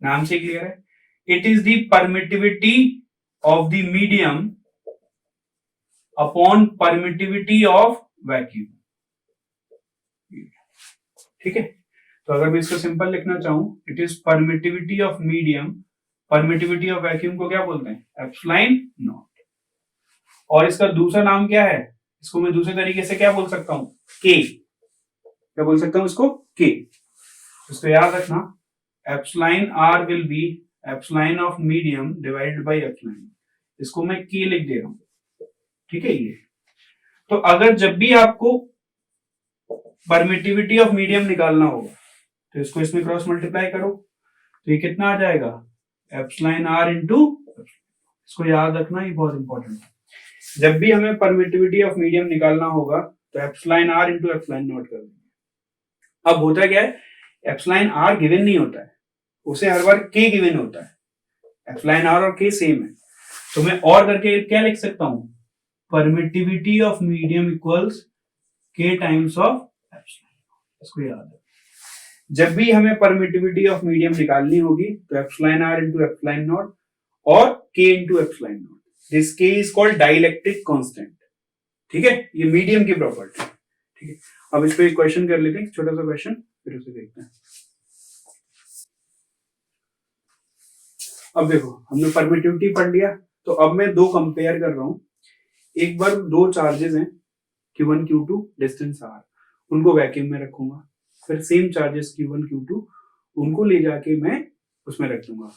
नाम से क्लियर है. It is the permittivity of the medium upon permittivity of vacuum. ठीक है, तो अगर मैं इसको सिंपल लिखना चाहूं, it is permittivity of medium, permittivity of vacuum को क्या बोलते हैं, एप्सिलॉन नॉट. और इसका दूसरा नाम क्या है, इसको मैं दूसरे तरीके से क्या बोल सकता हूं, के. क्या बोल सकता हूं इसको, के. इसको याद रखना, epsilon R will be epsilon of medium divided by epsilon. इसको मैं के लिख दे रहा हूं. ठीक है, ये तो अगर जब भी आपको परमिटिविटी ऑफ मीडियम निकालना होगा तो इसको इसमें क्रॉस मल्टीप्लाई करो, तो ये कितना आ जाएगा, एप्सिलॉन आर इंटू. इसको याद रखना, ये बहुत इंपॉर्टेंट है. जब भी हमें परमिटिविटी ऑफ मीडियम निकालना होगा तो epsilon R into epsilon naught कर देंगे. अब होता क्या है, एप्सिलॉन आर गिवन नहीं होता है, उसे हर बार के गिवन होता है. एप्सिलॉन आर और के सेम है, तो मैं और करके क्या लिख सकता हूं, परमिटिविटी ऑफ मीडियम इक्वल्स के टाइम्स ऑफ एप्सिलॉन. इसको याद है, जब भी हमें परमिटिविटी ऑफ मीडियम निकालनी होगी तो epsilon R into epsilon naught और K into epsilon naught. This K is called dielectric constant. ठीक है, ये मीडियम की प्रॉपर्टी. ठीक है, अब इस पे एक क्वेश्चन कर लेते हैं, छोटा सा क्वेश्चन, फिर उसे देखते हैं. अब देखो, हमने परमिटिविटी पढ़ लिया, तो अब मैं दो कंपेयर कर रहा हूं. एक बार दो चार्जेस हैं Q1 Q2 डिस्टेंस R, उनको वैक्यूम में रखूंगा. फिर सेम चार्जेस Q1 Q2 उनको ले जाके मैं उसमें रख दूंगा,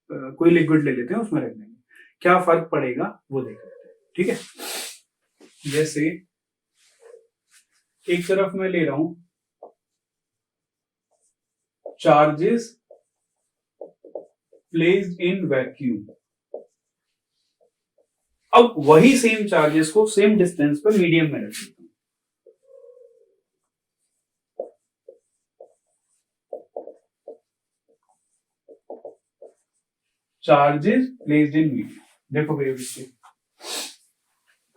कोई लिक्विड ले लेते हैं उसमें रख देंगे, क्या फर्क पड़ेगा वो देख लेते हैं. ठीक है, जैसे एक तरफ मैं ले रहा हूं चार्जेस प्लेस्ड इन वैक्यूम. अब वही सेम चार्जेस को सेम डिस्टेंस पर मीडियम में रख देता हूं. Charges placed in medium. देखो भैया,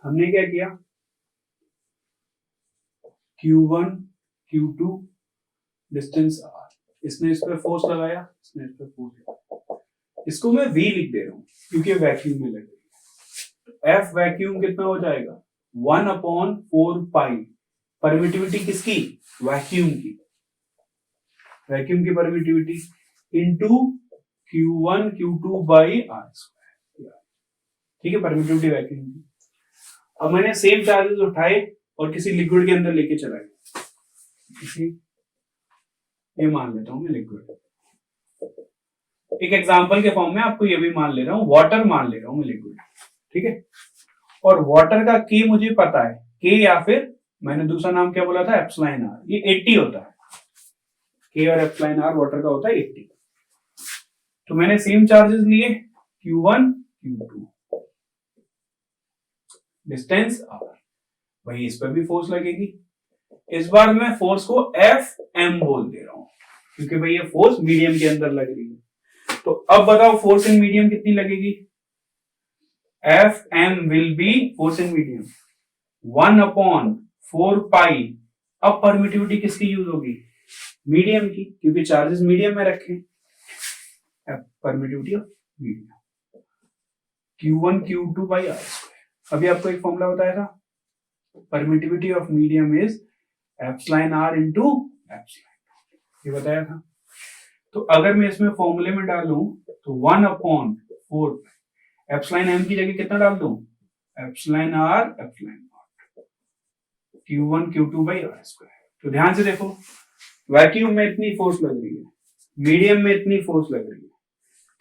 हमने क्या किया, Q1 Q2 डिस्टेंस R, इसने इस पर फोर्स लगाया, इसने इस पर फोर्स लगाया. इसको मैं V लिख दे रहा हूं क्योंकि वैक्यूम में लग रही है. F वैक्यूम कितना हो जाएगा, 1/4 पाई. परमिटिविटी किसकी, वैक्यूम की, वैक्यूम की permittivity into Q1 Q2 by R square. ठीक है, परमिटिविटी वैक्यूम की. अब मैंने सेम चार्जेस उठाए और किसी लिक्विड के अंदर लेके चला गया. किसी ये मान लेता हूं मैं लिक्विड, एक एग्जांपल के फॉर्म में आपको ये भी मान ले रहा हूं, वाटर मान ले रहा हूं मैं लिक्विड. ठीक है, और वाटर का के मुझे पता है, के या फिर मैंने दूसरा नाम क्या बोला था, एप्सिलॉन आर. ये 80 होता है, के और एप्सिलॉन आर वाटर का होता है 80. तो मैंने सेम चार्जेस लिए Q1 Q2 डिस्टेंस R, वही इस पर भी फोर्स लगेगी. इस बार मैं फोर्स को Fm बोल दे रहा हूं क्योंकि भाई ये फोर्स मीडियम के अंदर लग रही है. तो अब बताओ फोर्स इन मीडियम कितनी लगेगी, Fm will be force in medium 1/4 पाई. अब परमिटिविटी किसकी यूज होगी, मीडियम की, क्योंकि चार्जेस मीडियम में रखे. Permittivity of medium Q1 Q2 by R square. अभी आपको एक फॉर्मूला बताया था, permittivity of medium is epsilon R into epsilon, ये बताया था. तो अगर मैं इसमें फॉर्मूले में डालूं तो 1/4, एप्सिलॉन m की जगह कितना डाल दूं, epsilon R epsilon naught Q1 Q2 by R square. तो ध्यान से देखो, वैक्यूम में इतनी फोर्स लग रही है, मीडियम में इतनी फोर्स लग रही है,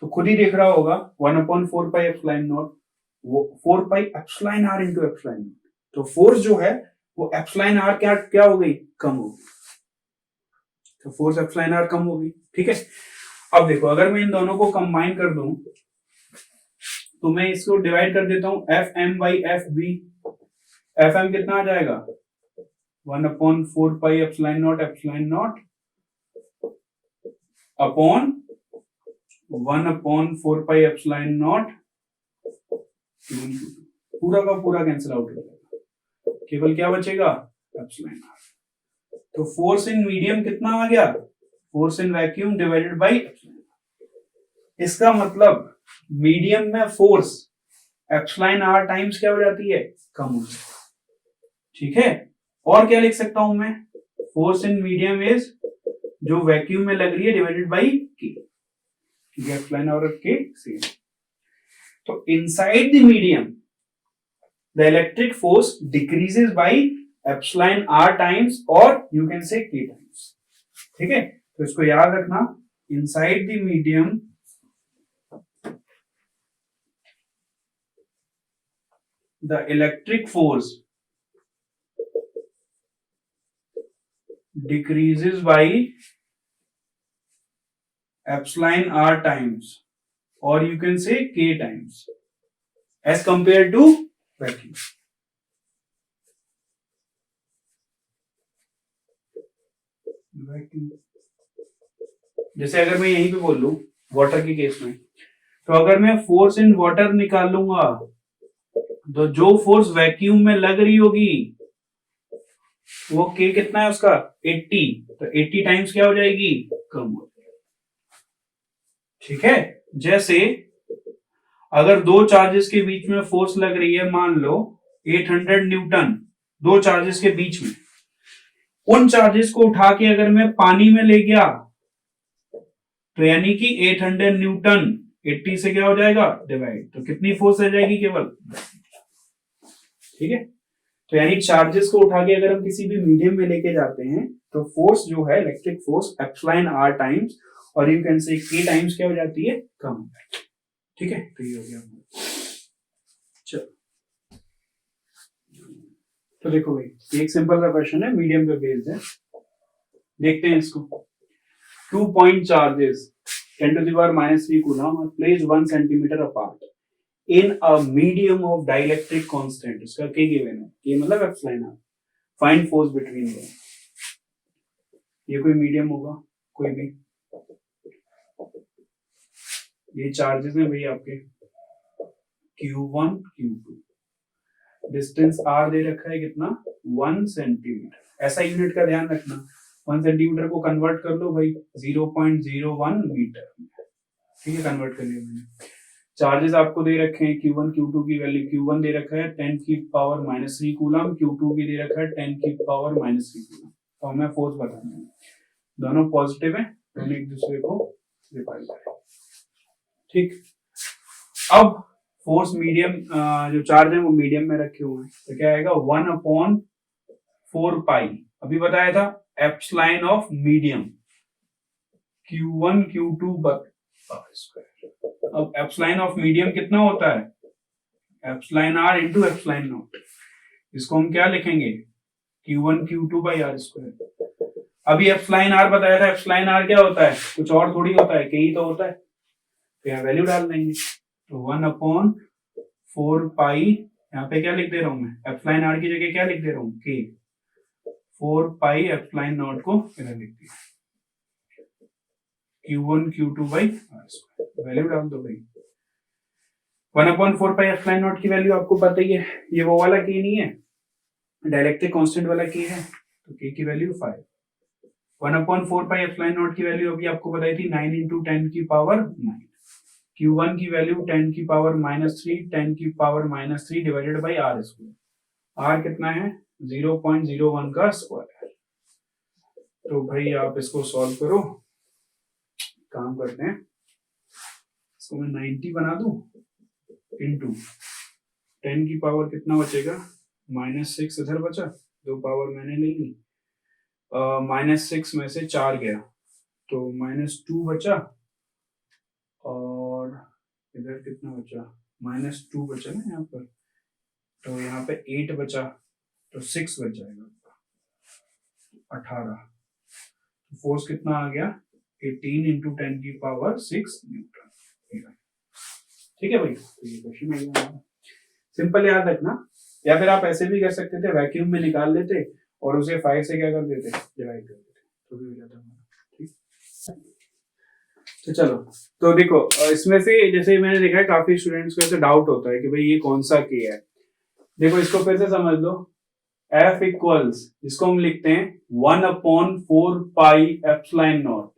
तो खुद ही दिख रहा होगा 1/4 पाई एप्सिलॉन नॉट, वो 4 pi epsilon R into epsilon not. तो फोर्स जो है वो एप्सिलॉन R क्या हो गई, कम हो गई. तो फोर्स एप्सिलॉन R कम हो गई. ठीक है, अब देखो अगर मैं इन दोनों को कंबाइन कर दूं तो मैं इसको डिवाइड कर देता हूं Fm बाई Fb. Fm कितना आ जाएगा, 1/4 pi epsilon not upon 1/4 pi epsilon not. पूरा का पूरा कैंसिल आउट हो जाएगा, केवल क्या बचेगा, एप्सिलॉन R. तो फोर्स इन मीडियम कितना आ गया, force in vacuum divided by epsilon. इसका मतलब मीडियम में फोर्स एप्सिलॉन आर टाइम्स क्या हो जाती है, कम हो जाती है। ठीक है, और क्या लिख सकता हूं मैं, फोर्स इन मीडियम इज जो वैक्यूम में लग रही है डिवाइडेड बाई के, ठीक है, एप्सिलॉन और के सेम। तो inside the medium the electric force decreases by epsilon R times और you can say K times. ठीक है, तो इसको याद रखना, inside the medium the electric force decreases by epsilon r times or you can say k times as compared to vacuum. जैसे अगर मैं यहीं पे बोल लूं वाटर के केस में, तो अगर मैं फोर्स इन वाटर निकाल लूंगा तो जो फोर्स वैक्यूम में लग रही होगी वो के कितना है उसका 80, तो 80 टाइम्स क्या हो जाएगी, कम हो जाएगी। ठीक है, जैसे अगर दो चार्जेस के बीच में फोर्स लग रही है, मान लो 800 न्यूटन दो चार्जेस के बीच में, उन चार्जेस को उठा के अगर मैं पानी में ले गया तो यानी कि 800 न्यूटन 80 से क्या हो जाएगा डिवाइड, तो कितनी फोर्स रह जाएगी, केवल। ठीक है, तो यानी चार्जेस को उठा के अगर हम किसी भी मीडियम में लेके जाते हैं तो फोर्स जो है electric force epsilon R times और you can say K times क्या हो जाती है, कम हो जाती है। ठीक है, तो ये हो गया। चलो, तो देखो भाई एक सिंपल सा क्वेश्चन है, मीडियम पे बेस्ड है, देखते हैं इसको। 2 point charges 10 to the power -3 coulomb are placed 1 centimeter apart in a medium of dielectric constant, इसका क्या गिवन है, ये मतलब epsilon R, find force between them. ये कोई मीडियम होगा कोई भी, ये चार्जेस हैं भाई आपके Q1 Q2, डिस्टेंस R दे रखा है कितना 1 सेंटीमीटर, ऐसा यूनिट का ध्यान रखना, 1 सेंटीमीटर को कन्वर्ट कर लो भाई 0.01 मीटर, ठीक है, कन्वर्ट कर लिया मैंने। चार्जेस आपको दे रखे हैं Q1 Q2 की वैल्यू, Q1 दे रखा है 10 की पावर -3 कूलम, Q2 की दे रखा है 10 की पावर -3 कूलम। तो हमें फोर्स बताना है, दोनों पॉजिटिव है, दोनों एक दूसरे को रिपेल करें। ठीक, अब फोर्स मीडियम जो चार्ज है वो मीडियम में रखे हुए हैं, तो क्या आएगा 1/4 पाई, अभी बताया था epsilon of medium Q1 Q2 square. अब एप्सिलॉन ऑफ मीडियम कितना होता है, epsilon R into epsilon naught, इसको हम क्या लिखेंगे Q1 Q2 by R square. अभी एप्सिलॉन आर बताया था, एप्सिलॉन आर क्या होता है, कुछ और थोड़ी होता है, के ही तो होता है, तो यहाँ वैल्यू डाल देंगे, तो 1/4 पाई, यहाँ पे क्या लिख दे रहा हूं मैं, एप्सिलॉन आर की जगह क्या लिख दे रहा हूँ के, 4 पाई एप्सिलॉन नॉट को इधर लिख दिया, Q1 Q2 by R square, value डाल दो भाई। 1/4 पाई एप्सिलॉन नॉट की वैल्यू आपको पता ही है, ये वो वाला के नहीं है, डायइलेक्ट्रिक कांस्टेंट वाला के है, तो के की वैल्यू 5। 1/4 पाई एप्सिलॉन नॉट की वैल्यू अभी आपको बताई थी 9 इंटू 10 की पावर 9, Q1 की वैल्यू 10 की पावर -3, 10 की power -3 divided by R square, R कितना है 0.01 का स्क्वायर। तो भाई आप इसको सॉल्व करो, काम करते हैं, इसको मैं 90 बना दूं इंटू 10 की पावर कितना बचेगा -6 इधर बचा, दो पावर मैंने ले ली, -6 में से 4 गया तो -2 बचा, और इधर कितना बचा -2 बचा ना यहाँ पर, तो यहाँ पे 8 बचा, तो 6 बच जाएगा 18, तो फोर्स कितना आ गया 18 इंटू 10 की पावर 6 न्यूटन। ठीक है भाई, तो ये क्वेश्चन हो गया, सिंपल याद रखना, या फिर आप ऐसे भी कर सकते थे, वैक्यूम में निकाल लेते और उसे 5 से क्या कर देते, डिवाइड कर देते, तो भी हो जाता हमारा। ठीक, तो चलो, तो देखो इसमें से जैसे मैंने देखा है काफी स्टूडेंट्स को ऐसे डाउट होता है कि भाई ये कौन सा के है। देखो इसको फिर से समझ लो, F इक्वल्स, इसको हम लिखते हैं 1/4 pi epsilon naught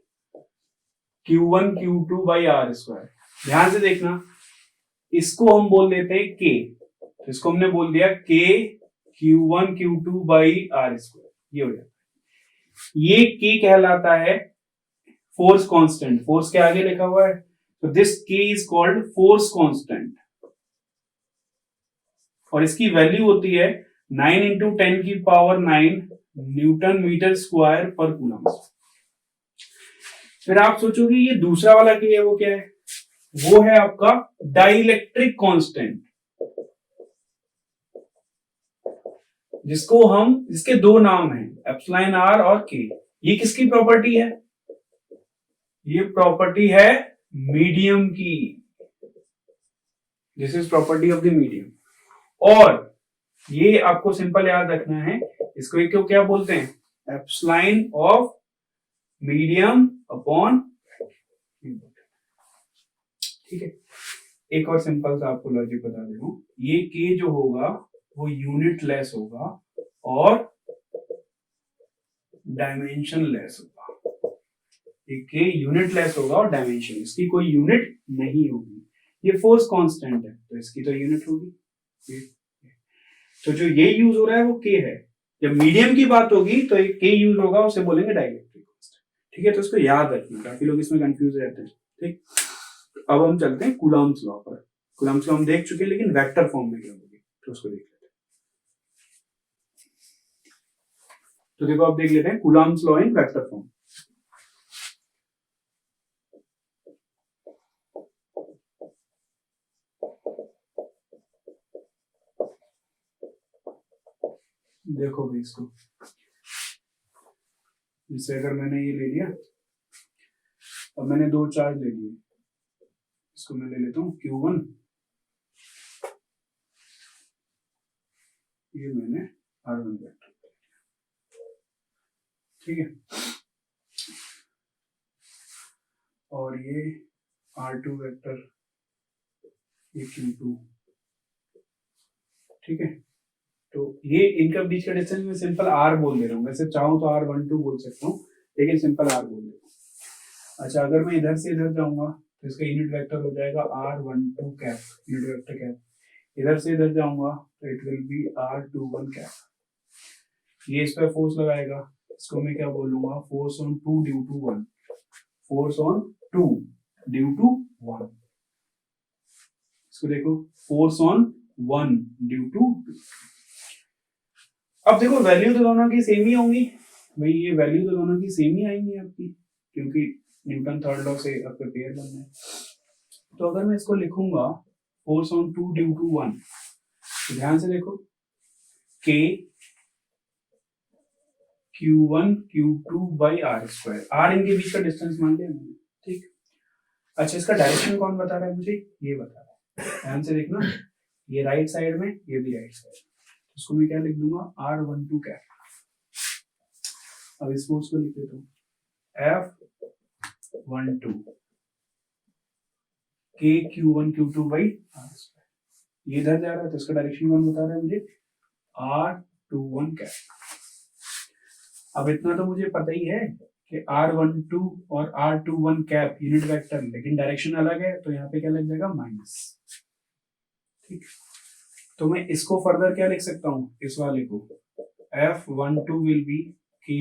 Q1 Q2 by R square, ध्यान से देखना, इसको हम बोल देते हैं के, तो इसको हमने बोल दिया के Q1 Q2 by R square, ये हो जाता है। ये के कहलाता है फोर्स कांस्टेंट, फोर्स के आगे लिखा हुआ है, तो this K is called force constant, और इसकी वैल्यू होती है 9 इंटू 10 की पावर 9 न्यूटन मीटर स्क्वायर पर कूलम। फिर आप सोचोगे ये दूसरा वाला के है वो क्या है, वो है आपका डाइलेक्ट्रिक कांस्टेंट, जिसको हम, इसके दो नाम हैं, एप्सिलॉन आर और के। ये किसकी प्रॉपर्टी है, ये प्रॉपर्टी है मीडियम की, this is property of the medium. और ये आपको सिंपल याद रखना है, इसको एक क्यों क्या बोलते हैं, एप्सिलॉन ऑफ मीडियम अपॉन, ठीक है। एक और सिंपल सा आपको लॉजिक बता दे रहा हूं, ये के जो होगा वो यूनिट लेस होगा और डायमेंशन लेस होगा, ये के यूनिट लेस होगा और डायमेंशन, इसकी कोई यूनिट नहीं होगी। ये फोर्स कांस्टेंट है तो इसकी तो यूनिट होगी, तो जो ये यूज हो रहा है वो के है। जब मीडियम की बात होगी तो एक के यूज होगा, उसे बोलेंगे डाइलेक्ट्रिक कांस्टेंट, ठीक है। तो इसको याद रखना, काफी लोग इसमें कंफ्यूज रहते हैं, ठीक। अब हम चलते हैं कूलम्ब्स लॉ पर। कूलम्ब्स लॉ हम देख चुके हैं, लेकिन वेक्टर फॉर्म में क्या होगी तो उसको देख लेते हैं। तो देखो आप देख लेते हैं Coulomb's law in vector form. देखो भाई इसको, जैसे अगर मैंने ये ले लिया, अब मैंने दो चार्ज ले लिए, इसको मैं ले लेता हूं Q1, ये मैंने R1 वेक्टर, ठीक है, और ये R2 वेक्टर, ये Q2, ठीक है। तो ये इनका बीच का डिस्टेंस मैं सिंपल R बोल दे रहा हूँ, वैसे चाहूं तो R12 बोल सकता हूँ, लेकिन सिंपल R बोल दे रहा हूँ। अच्छा, अगर मैं इधर से इधर जाऊंगा तो इसका यूनिट वेक्टर हो जाएगा R12 cap, unit vector cap. इधर से इधर जाऊंगा तो it will be R21 cap. ये इस पर फोर्स लगाएगा, इसको मैं क्या बोलूंगा, force on 2 due to 1, force on 2 due to 1। इसको देखो, फोर्स ऑन 1 ड्यू टू 2। अब देखो वैल्यू तो दोनों की सेम ही होंगी भाई, ये वैल्यू तो दोनों की सेम ही आएंगी आपकी, क्योंकि न्यूटन थर्ड लॉ से आपका पेयर बनना है। तो अगर मैं इसको लिखूंगा फोर्स ऑन 2 ड्यू टू 1, तो ध्यान से देखो, K Q1 Q2 by R square, R इनके बीच का डिस्टेंस मान लिया मैंने, ठीक। अच्छा, इसका डायरेक्शन कौन बता रहा है मुझे, ये बता रहा है, ध्यान से देखना, ये राइट साइड में, ये भी राइट साइड, उसको मैं क्या लिख दूंगा, R12 कैप। अब इस फोर्स को लिख देता हूँ F12 K Q1 Q2 by R square. ये इधर जा रहा है तो इसका डायरेक्शन कौन बता रहा है मुझे, R21 कैप। अब इतना तो मुझे पता ही है कि R12 और R21 कैप यूनिट वेक्टर, लेकिन डायरेक्शन अलग है, तो यहाँ पे क्या लग जाएगा, माइनस, ठीक। तो मैं इसको फर्दर क्या लिख सकता हूं, इस वाले को, F12 will be K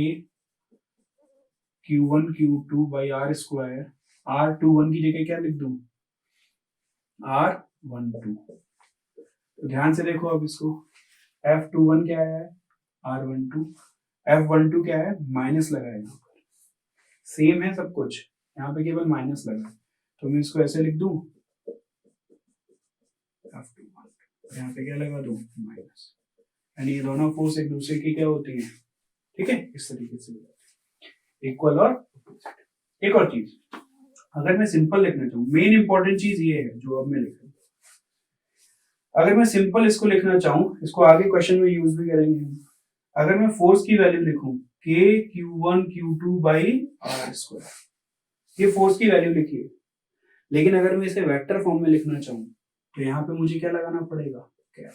Q1 Q2 by R square, R21 की जगह क्या लिख दूं, R12। तो ध्यान से देखो अब इसको, F21 क्या है, R12, F12 क्या है, माइनस लगा है, यहाँ पर सेम है सब कुछ, यहाँ पे केवल माइनस लगा है, तो मैं इसको ऐसे लिख दूं F21, यहाँ पे क्या लगा दूं, माइनस, यानी ये दोनों फोर्स एक दूसरे की क्या होती है, ठीक है, इस तरीके से इक्वल और अपोजिट। एक और चीज, अगर मैं सिंपल लिखना चाहूँ, मेन इंपॉर्टेंट चीज ये है जो अब मैं लिख रहा हूँ, अगर मैं सिंपल इसको लिखना चाहूँ, इसको आगे क्वेश्चन में यूज भी करेंगे हम, अगर मैं फोर्स की वैल्यू लिखूं K Q1 Q2 by R square, ये फोर्स की वैल्यू लिखी है, लेकिन अगर मैं इसे वेक्टर फॉर्म में लिखना चाहूँ तो यहाँ पे मुझे क्या लगाना पड़ेगा, कैप।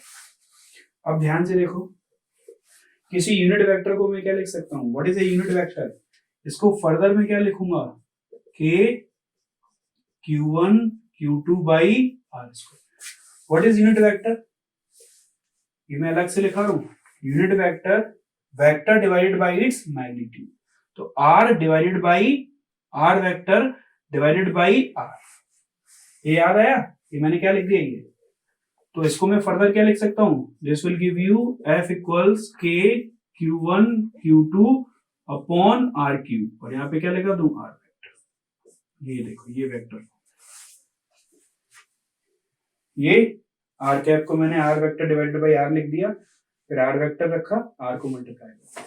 अब ध्यान से देखो, किसी यूनिट वेक्टर को मैं क्या लिख सकता हूँ, what is a unit vector, इसको फर्दर में क्या लिखूंगा, K Q1 Q2 by R square. What is unit vector? ये मैं अलग से लिखा रहा हूँ. Unit vector, vector divided by its magnitude. तो R divided by R vector divided by R. ये याद आया? ये मैंने क्या लिख दिया ये? तो इसको मैं फर्दर क्या लिख सकता हूँ? This will give you F equals K Q1 Q2 upon R cube. और यहाँ पे क्या लिखा दूं? R vector. ये देखो ये वेक्टर. ये R कैप को मैंने R vector divided by R लिख दिया, फिर R वेक्टर रखा, R को मल्टीप्लाई किया,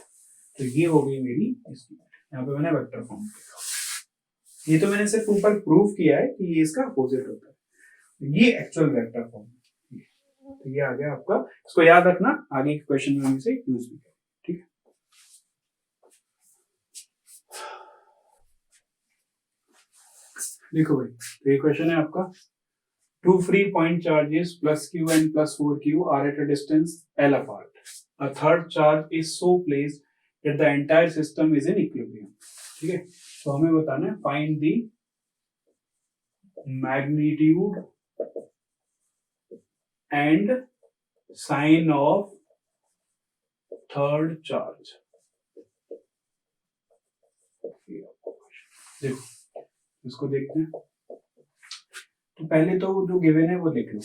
तो ये हो गई मेरी इसकी. यहाँ पे मैंने वेक्टर फॉर्म किया. ये तो मैंने सिर्फ ऊपर प्रूव किया है कि ये इसका अपोजिट होता है. ये एक्चुअल वेक्टर फॉर्म है. तो ये आ गया आपका. इसको याद रखना, आगे के क्वेश्चन में हम इसे यूज भी करें. ठीक है. देखो भाई, तो ये क्वेश्चन है आपका. Two free point charges plus q and plus 4q are at a distance L apart. A third charge is so placed that the entire system is in equilibrium. ठीक है. तो हमें बताना है find the magnitude and sign of third charge. देखो इसको देखते हैं. तो पहले तो जो गिवन है वो लिख लो.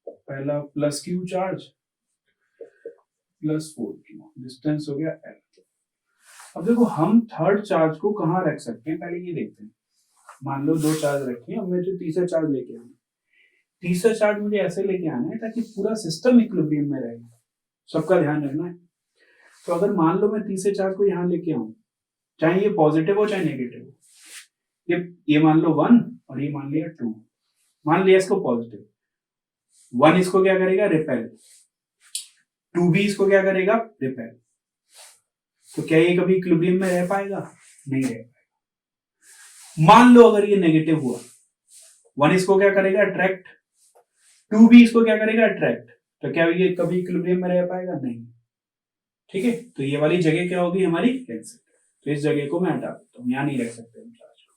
पहला plus Q charge plus 4q, distance हो गया L. अब देखो हम थर्ड चार्ज को कहाँ रख सकते हैं, पहले ये देखते हैं. मान लो दो चार्ज रखे हैं, अब मैं जो तीसरा चार्ज लेके आऊँ, तीसरा चार्ज मुझे ऐसे लेके आना है ताकि पूरा सिस्टम इक्विलिब्रियम में रहे. सबका ध्यान रखना है. तो अगर मान लो मैं तीसरे चार्ज को यहाँ लेके आऊँ, चाहे ये पॉजिटिव हो चाहे नेगेटिव हो, ये मान लो 1 और ये मान लिया 2. मान लिया इसको पॉजिटिव. 1 इसको क्या करेगा? रिपेल. 2 भी इसको क्या करेगा? रिपेल. तो क्या ये कभी इक्विलिब्रियम में रह पाएगा? नहीं रह पाएगा. मान लो अगर ये नेगेटिव हुआ, 1 इसको क्या करेगा? अट्रैक्ट. 2 भी इसको क्या करेगा? अट्रैक्ट. तो क्या ये कभी इक्विलिब्रियम में रह पाएगा? नहीं. ठीक है. तो ये वाली जगह क्या होगी हमारी? कैंसिल. तो इस जगह को मैं हटा देता हूं, यहां नहीं रख सकते हम चार्ज को.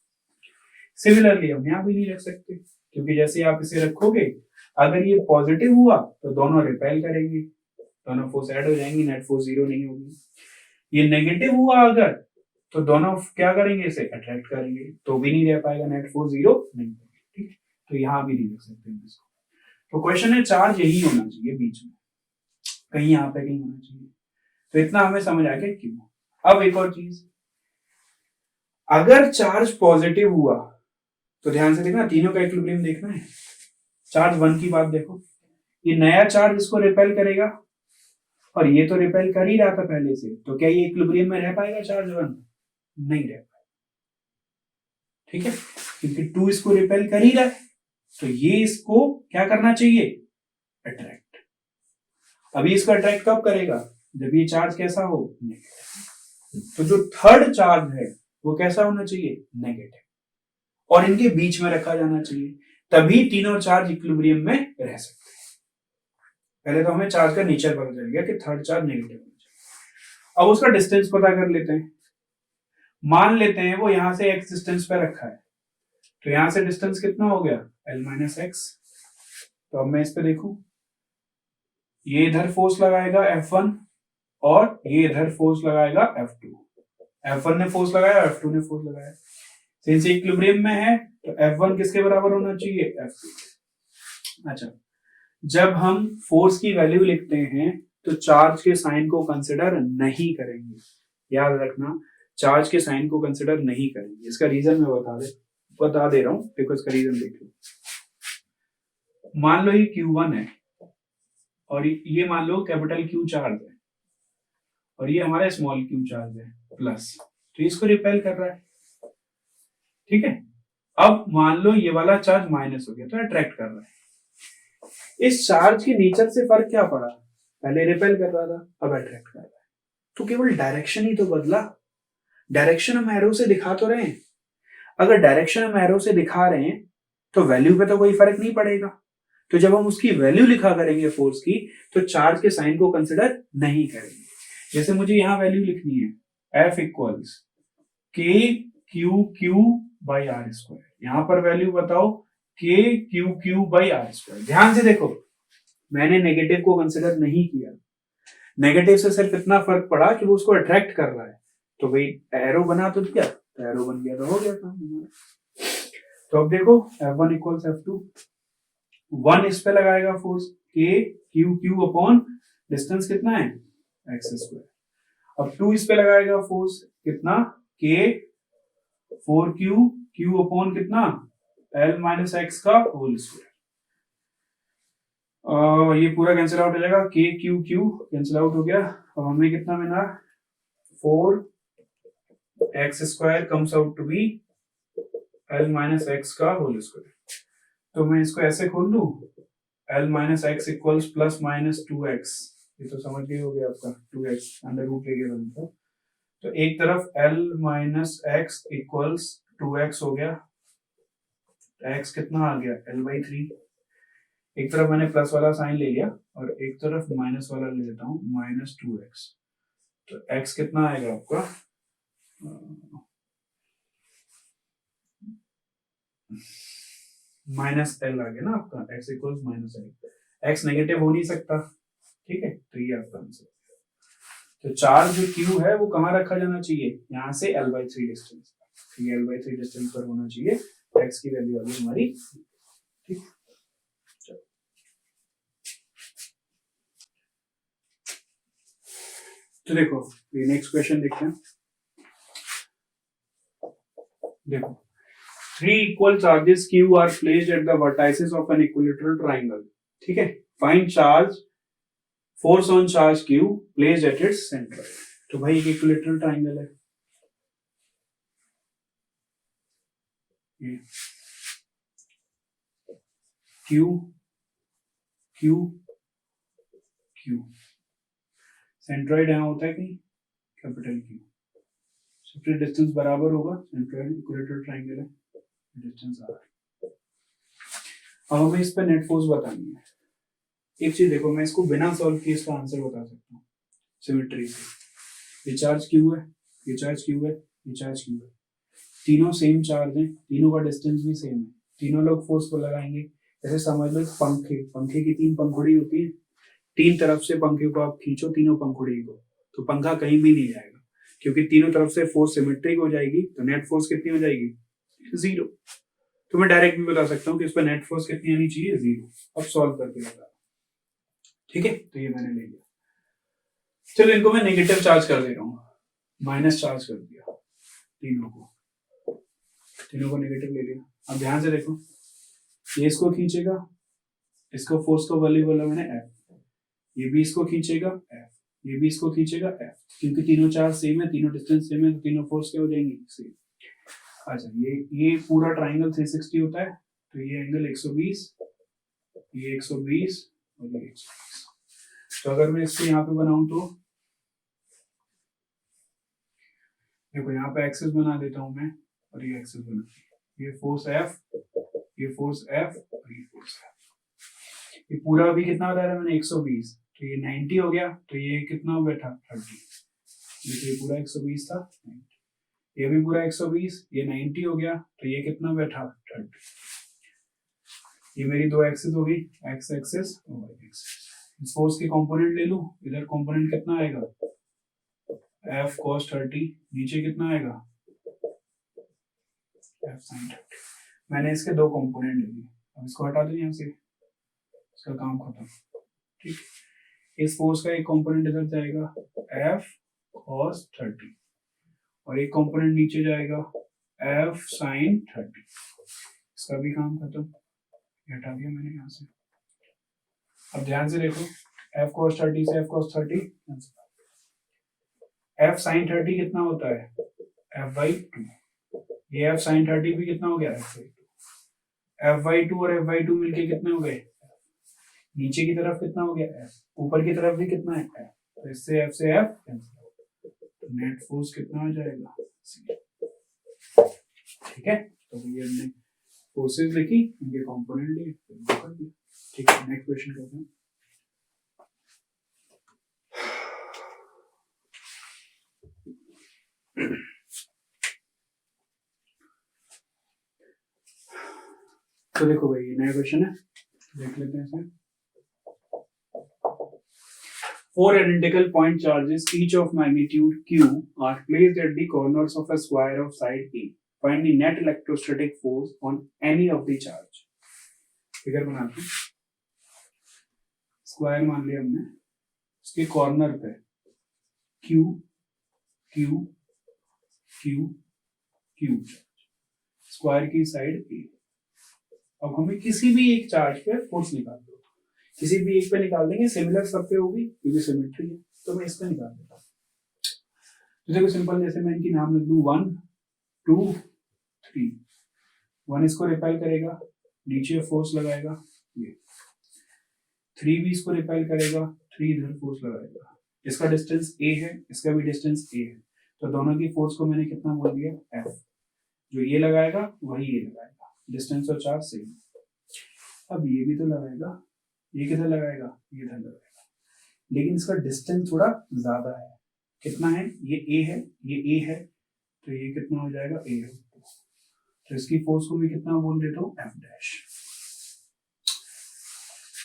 सिमिलरली हम यहां भी नहीं रख सकते, क्योंकि जैसे आप इसे रखोगे, अगर ये पॉजिटिव हुआ तो दोनों रिपेल करेंगे, दोनों फोर्स ऐड हो जाएंगी, नेट फोर्स 0 नहीं होगी. ये नेगेटिव हुआ अगर, तो दोनों क्या करेंगे? इसे अट्रैक्ट करेंगे, तो भी नहीं रह पाएगा, नेट फोर्स 0 नहीं होगी. ठीक है. तो यहां भी नहीं रख सकते हम इसको. तो क्वेश्चन है चार्ज यही होना चाहिए बीच में, कहीं यहाँ पे कहीं होना चाहिए. तो इतना हमें समझ आ गया क्यों. अब एक और चीज, अगर चार्ज पॉजिटिव हुआ तो ध्यान से देखना, तीनों का इक्विलिब्रियम देखना है. चार्ज 1 की बात देखो, ये नया चार्ज इसको रिपेल करेगा, और ये तो रिपेल कर ही रहा था पहले से, तो क्या ये इक्विलिब्रियम में रह पाएगा चार्ज 1? नहीं रह पाएगा. ठीक है. क्योंकि 2 इसको रिपेल कर ही रहा है, तो ये इसको क्या करना चाहिए? अट्रैक्ट. अभी इसको अट्रैक्ट कब करेगा? जब ये चार्ज कैसा हो? नेगेटिव. तो जो थर्ड चार्ज है वो कैसा होना चाहिए? नेगेटिव. और इनके बीच में रखा जाना चाहिए, तभी तीनों चार्ज इक्विलिब्रियम में रह सकते हैं. पहले तो हमें चार्ज का नेचर पता चल गया कि थर्ड चार्ज नेगेटिव होना चाहिए. अब उसका डिस्टेंस पता कर लेते हैं. मान लेते हैं वो यहां से x डिस्टेंस पे रखा है, तो यहां से डिस्टेंस कितना हो गया? L - x. तो अब मैं इस पे देखूं, ये इधर फोर्स लगाएगा F1 और ये इधर फोर्स लगाएगा F2. F1 ने फोर्स लगाया, F2 ने फोर्स लगाया. सिंस इक्विलिब्रियम में है तो F1 किसके बराबर होना चाहिए? F2. अच्छा, जब हम फोर्स की वैल्यू लिखते हैं तो चार्ज के साइन को कंसिडर नहीं करेंगे. याद रखना, चार्ज के साइन को कंसिडर नहीं करेंगे. इसका रीजन मैं बता दे रहा हूं. देखो इसका रीजन देख लो. मान लो ये Q1 है और ये मान लो कैपिटल Q चार्ज है, और ये हमारा स्मॉल q चार्ज है प्लस, तो इसको रिपेल कर रहा है. ठीक है. अब मान लो ये वाला चार्ज माइनस हो गया, तो अट्रैक्ट कर रहा है. इस चार्ज के नेचर से फर्क क्या पड़ा? पहले रिपेल कर रहा था, अब अट्रैक्ट कर रहा है. तो केवल डायरेक्शन ही तो बदला. डायरेक्शन हम एरो से दिखा तो रहे हैं. अगर डायरेक्शन हम एरो से दिखा रहे हैं तो वैल्यू पे तो कोई फर्क नहीं पड़ेगा. तो जब हम उसकी वैल्यू लिखा करेंगे फोर्स की, तो चार्ज के साइन को कंसिडर नहीं करेंगे. जैसे मुझे यहां वैल्यू लिखनी है F equals K Q Q by R square, यहाँ पर वैल्यू बताओ K Q Q by R square. ध्यान से देखो, मैंने नेगेटिव को कंसिडर नहीं किया। नेगेटिव से सिर्फ इतना फर्क पड़ा कि वो उसको अट्रैक्ट कर रहा है, तो भाई एरो बना तो दिया, एरो बन गया तो हो गया काम। तो अब देखो F1 इक्वल्स F2, 1 इस पे लगाएगा फोर्स के क्यू क्यू अपॉन डिस्टेंस कितना है एक्स स्क्वायर। अब 2 इस पे लगाएगा फोर्स कितना के 4Q क्यू अपॉन कितना L माइनस एक्स का होल स्क्वायर। ये पूरा कैंसिल आउट हो जाएगा, के क्यू क्यू कैंसिल आउट हो गया। अब हमें कितना मिला 4x square comes out to be L minus X का होल स्क्वायर। तो मैं इसको ऐसे खोल लू, L minus X equals plus minus 2x, ये तो समझ गए हो गया आपका, 2x अंडर रूट लेके बनता। तो एक तरफ L minus X equals 2x हो गया, x कितना आ गया L/3। एक तरफ मैंने प्लस वाला साइन ले लिया और एक तरफ माइनस वाला ले लेता हूं, माइनस 2x। तो x कितना आएगा आपका माइनस एल आ गया ना आपका, x equals minus L. x negative हो नहीं सकता, ठीक है, तो ये आपका आंसर। तो चार्ज जो q है वो कहाँ रखा जाना चाहिए, यहाँ से L/3 डिस्टेंस, ये L/3 डिस्टेंस पर होना चाहिए। x की वैल्यू आ गई हमारी, ठीक। तो देखो ये नेक्स्ट क्वेश्चन देखते हैं। देखो 3 equal charges q are placed at the vertices of an equilateral triangle, ठीक है। Find charge force on charge q placed at its center। तो भाई एक इक्विलेटरल ट्राइंगल है, ये q q q, सेंट्रॉइड यहाँ होता है कहीं कैपिटल Q, सबसे डिस्टेंस बराबर होगा, सेंट्रॉइड इक्विलेटरल ट्राइंगल है, डिस्टेंस आ रहा है। अब हमें इस पे नेट फोर्स बतानी है। एक चीज देखो, मैं इसको बिना सॉल्व किए इसका आंसर बता सकता हूँ सिमेट्री से। ये चार्ज क्यू है, ये चार्ज क्यू है, ये चार्ज क्यू है, तीनों सेम चार्ज हैं, तीनों का डिस्टेंस भी सेम है, तीनों लोग फोर्स को लगाएंगे। जैसे समझ लो पंखे, पंखे की 3 पंखुड़ी होती है, 3 तरफ से पंखे को आप खींचो, तीनों पंखुड़ी को, तो पंखा कहीं भी नहीं जाएगा, क्योंकि तीनों तरफ से फोर्स सिमेट्रिक हो जाएगी। तो नेट फोर्स कितनी हो जाएगी, 0। तो मैं डायरेक्ट भी बता सकता हूँ कि इस पर नेट फोर्स कितनी आनी चाहिए, 0। अब सॉल्व करके बता, ठीक है। तो ये मैंने ले लिया, चलो इनको मैं नेगेटिव चार्ज कर दे रहा हूँ, माइनस चार्ज कर दिया, तीनों को नेगेटिव ले लिया। अब ध्यान से देखो, ये इसको खींचेगा, इसको फोर्स को वैल्यू बोला मैंने F, ये भी इसको खींचेगा F, ये भी इसको खींचेगा F, क्योंकि तीनों चार्ज सेम है, तीनों डिस्टेंस सेम है, तो तीनों फोर्स क्या हो जाएंगी, सेम। अच्छा ये पूरा ट्राइंगल 360 होता है, तो ये एंगल 120, ये 120 और ये 120। तो अगर मैं इसको यहाँ पे बनाऊं तो देखो, यहाँ पे एक्सिस बना देता हूं मैं, और ये एक्सिस बना, ये फोर्स F, ये फोर्स F और ये फोर्स F। ये पूरा अभी कितना बता रहा है मैंने 120, तो ये 90 हो गया, तो ये कितना बैठा 30, ये पूरा 120 था, ये भी पूरा 120, ये 90 हो गया, तो ये कितना बैठा 30। ये मेरी दो एक्सिस हो गई, एक्स एक्सिस और वाई एक्सिस। इस फोर्स के कंपोनेंट ले लूं, इधर कंपोनेंट कितना आएगा F cos 30, नीचे कितना आएगा F sin 30। मैंने इसके दो कंपोनेंट ले लिए, अब इसको हटा दूं यहाँ से, इसका काम खत्म, ठीक। इस फोर्स का एक कंपोनेंट इधर जाएगा F cos 30 और एक कंपोनेंट नीचे जाएगा F sin 30, इसका भी काम खत्म, हटा दिया मैंने यहाँ से। अब ध्यान से देखो, F cos 30 से F cos 30, F sin 30 कितना होता है F/2, ये F sin 30 भी कितना हो गया F/2, F/2 और F/2 मिलके कितने हो गए, नीचे की तरफ कितना हो गया F, ऊपर की तरफ भी कितना है F, तो इससे F से F कैंसिल आउट, तो नेट फोर्स कितना आ जाएगा, ठीक है। तो ये हमने फोर्सेस लिखी, इनके कंपोनेंट लिए, कर दिया, ठीक है। नेक्स्ट क्वेश्चन करते हैं। तो देखो भाई ये नया क्वेश्चन है, देख लेते हैं इसमें। 4 identical point charges, each of magnitude q, are placed at the corners of a square of side A. Find the net electrostatic force on any of the charge. Figure बनाते हैं। स्क्वायर मान लिया हमने, उसके कॉर्नर पे q q q q, square की side A। अब हमें किसी भी एक चार्ज पे फोर्स निकाल दो, किसी भी एक पे निकाल देंगे, सिमिलर सब पे होगी क्योंकि सिमेट्री है, तो मैं इस पे निकाल देता हूँ। तो देखो सिंपल, जैसे मैं इनकी नाम लिख दूं 1 2 3। 1 इसको रिपेल करेगा, नीचे फोर्स लगाएगा, ये 3 भी इसको रिपेल करेगा, 3 इधर फोर्स लगाएगा। इसका डिस्टेंस a है, इसका भी डिस्टेंस a है, तो दोनों की फोर्स को मैंने कितना बोल दिया, f। जो ये लगाएगा वही ये लगाएगा, डिस्टेंस और चार्ज सेम। अब ये भी तो लगाएगा, ये किधर लगाएगा, ये इधर लगाएगा, लेकिन इसका डिस्टेंस थोड़ा ज्यादा है। कितना है, ये a है, ये a है, तो ये कितना हो जाएगा, a है। तो इसकी फोर्स को मैं कितना बोल देता हूँ, f डैश।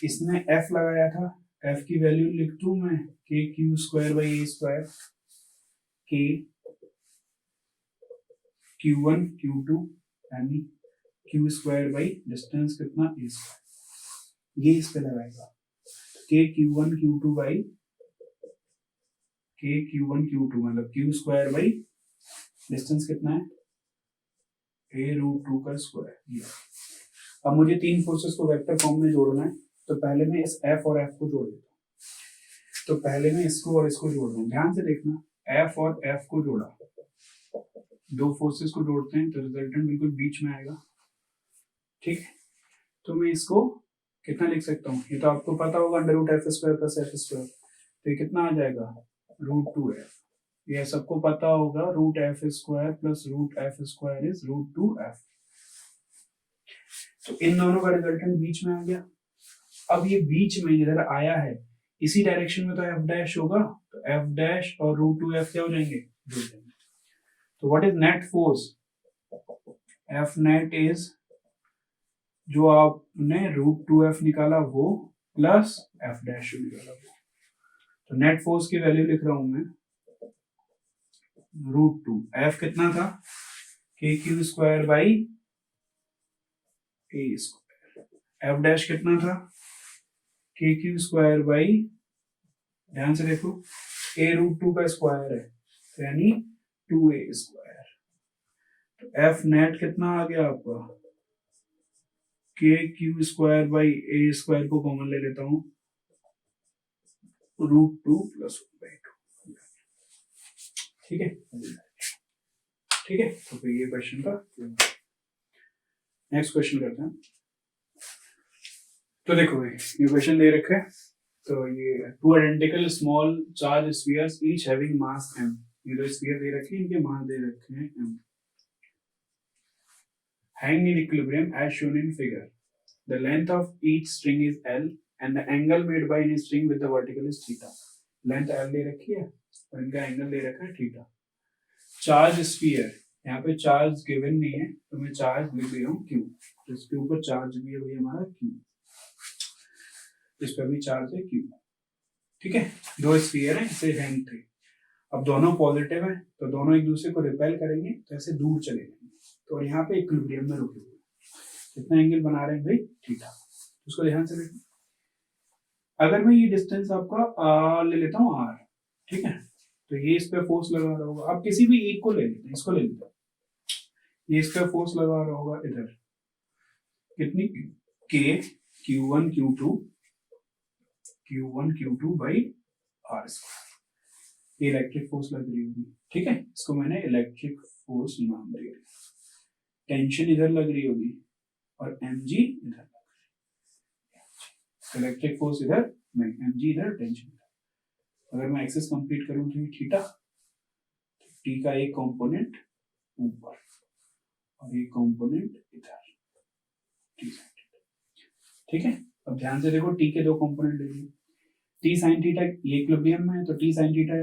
इसने f लगाया था, f की वैल्यू लिख दूं मैं k q square by a square, k q1 q2 यानी q स्क्वायर बाई डिस्टेंस कितना, a स्क्वायर। ये इस पे लगाएगा, k q1 q2 by k q1 q2 मतलब q स्क्वायर बाई डिस्टेंस कितना है, a रूट 2 का स्क्वायर। अब मुझे तीन फोर्सेस को वेक्टर फॉर्म में जोड़ना है, तो पहले मैं इस f और f को जोड़ देता हूँ। तो पहले मैं इसको और इसको जोड़ दूँ, ध्यान से देखना, f और f को जोड़ा, दो फोर्सेस को जोड़ते हैं तो रिजल्टेंट बिल्कुल बीच में आएगा, ठीक है। तो मैं इसको कितना लिख सकता हूँ, ये तो आपको पता होगा, under root F square plus F square, तो ये कितना आ जाएगा, रूट 2f। ये सबको पता होगा, root F square plus root F square is root 2f। तो इन दोनों का रिजल्टेंट बीच में आ गया। अब ये बीच में इधर आया है, इसी डायरेक्शन में तो एफ डैश होगा, तो एफ डैश और रूट 2f क्या हो जाएंगे, जुड़ जाएंगे। तो what is net force, F net is, जो आपने रूट 2f निकाला वो प्लस एफ डैश निकाला वो, तो नेट फोर्स की वैल्यू लिख रहा हूं मैं, रूट 2, एफ कितना था, के Q square by A square, F dash कितना था, के क्यू स्क्वायर बाई, ध्यान से देखो, ए रूट 2 का स्क्वायर है, तो यानी 2a स्क्वायर। तो एफ नेट कितना आ गया आपका, के Q square by A square को कॉमन ले लेता हूं, रूट 2 प्लस 1/2, ठीक है, ठीक है। तो फिर ये क्वेश्चन था। नेक्स्ट क्वेश्चन करते हैं। तो देखो भाई ये क्वेश्चन दे रखे है, तो ये 2 identical small charge spheres each having mass m, ये दो स्फीयर दे रखे हैं, इनके मास दे रखे हैं m, hang in equilibrium as shown in figure. The length of each string is L and the angle made by any string with the vertical is theta. Length L दे रखी है और इनका एंगल दे रखा है थीटा। चार्ज स्फीयर, यहाँ पे charge given नहीं है तो मैं चार्ज लिख दे रहा हूँ Q, तो इसके ऊपर चार्ज भी है भाई हमारा Q, इस पर भी चार्ज है Q, ठीक है। दो स्फीयर है, इसे हैंग थे, अब दोनों पॉजिटिव है तो दोनों एक दूसरे को रिपेल करेंगे, तो ऐसे दूर चले जाएंगे, तो यहाँ पे इक्विलिब्रियम में रुके हुए, कितना एंगल बना रहे हैं भाई, थीटा, उसको ध्यान से देखो। अगर मैं ये डिस्टेंस आपका ले लेता हूँ r, ठीक है, तो ये इस पे फोर्स लगा रहा होगा, आप किसी भी एक को ले लेते हैं, इसको ले लेते हैं, ये इस पे फोर्स लगा रहा होगा इधर, कितनी, k q1 q2 by r square, ये इलेक्ट्रिक फोर्स लग रही होगी, ठीक है, इसको मैंने इलेक्ट्रिक फोर्स नाम दिया। टेंशन इधर लग रही होगी और mg इधर लग रही है, इलेक्ट्रिक फोर्स इधर, mg इधर, टेंशन इधर। अगर मैं एक्सेस कंप्लीट करूं तो ये थीटा, t का एक कंपोनेंट ऊपर और एक कंपोनेंट इधर, ठीक है। अब ध्यान से देखो, t के दो कंपोनेंट ले लिए, t sin थीटा ये इक्विलिब्रियम में है, तो t sin theta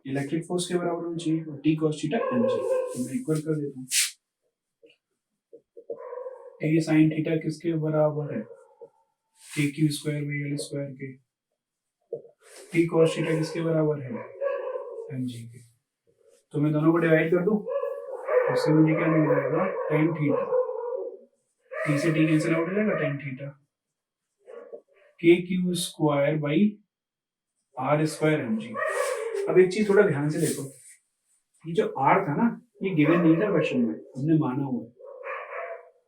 electric force के बराबर होना चाहिए, और t cos थीटा mg, तो मैं इक्वल कर देता हूँ। टी साइन थीटा किसके बराबर है, T Q square by L square के। टी कॉस थीटा किसके बराबर है, एम जी के। तो मैं दोनों को डिवाइड कर दूं, उससे मुझे क्या मिल जाएगा, टेन थीटा। टी से टी कैंसिल आउट हो जाएगा, tan theta K Q square by R square M G. अब एक चीज थोड़ा ध्यान से देखो, ये जो आर था ना, ये गिवन नहीं था क्वेश्चन में, हमने माना हुआ है।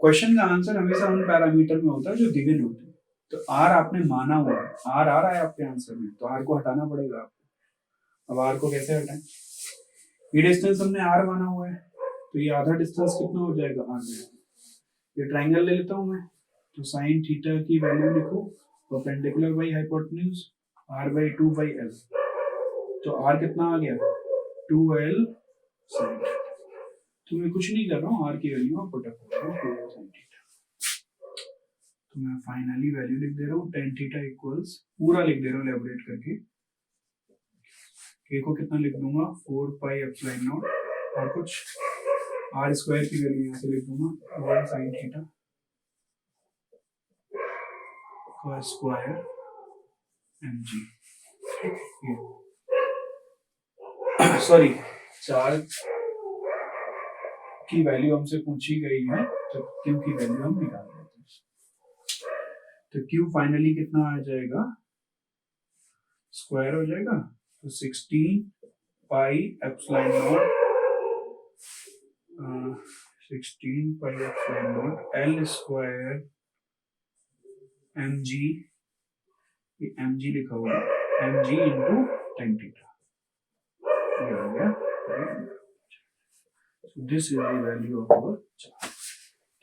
क्वेश्चन का आंसर हमेशा उन पैरामीटर में होता है जो गिवन होते हैं। तो आर आपने माना हुआ है, आर आ रहा है आपके आंसर में, तो आर को हटाना पड़ेगा आपको। अब आर को कैसे हटाएं, ये डिस्टेंस हमने आर माना हुआ है, तो ये आधा डिस्टेंस कितना हो जाएगा, आर में। ये ट्राइंगल ले लेता हूं मैं, तो साइन थीटा की वैल्यू लिखो perpendicular by hypotenuse R by 2 by L. तो आर कितना आ गया, 2l साइन। तो मैं कुछ नहीं कर रहा हूँ, आर की वैल्यू पुट अप कर रहा हूँ 2l साइन थीटा। तो मैं फाइनली वैल्यू लिख दे रहा हूँ tan थीटा इक्वल्स, पूरा लिख दे रहा हूँ एलेबोरेट करके। k को कितना लिख दूंगा, 4 पाई एप्सिलॉन नॉट, और कुछ आर स्क्वायर की वैल्यू यहाँ से लिख दूंगा 1 साइन थीटा का square M G. Sorry, charge की वैल्यू हमसे पूछी गई है, तो क्यू की वैल्यू हम निकाल लेते हैं। तो क्यू फाइनली कितना आ जाएगा, स्क्वायर हो जाएगा, तो 16 pi epsilon naught 16 pi epsilon naught L square M G, M G लिखा हुआ है, M G into tan theta, ये हो गया। This is the value of our charge.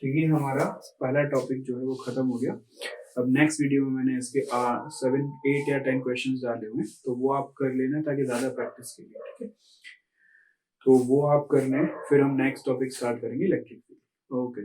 ठीक है, हमारा पहला टॉपिक जो है वो खत्म हो गया। अब नेक्स्ट वीडियो में मैंने इसके 7, 8 या 10 क्वेश्चंस डाले हुए हैं, तो वो आप कर लेना ताकि ज्यादा प्रैक्टिस के लिए। ठीक है, तो वो आप करना है, फिर हम नेक्स्ट टॉपिक स्टार्ट करेंगे इलेक्ट्रिक फील्ड। ओके।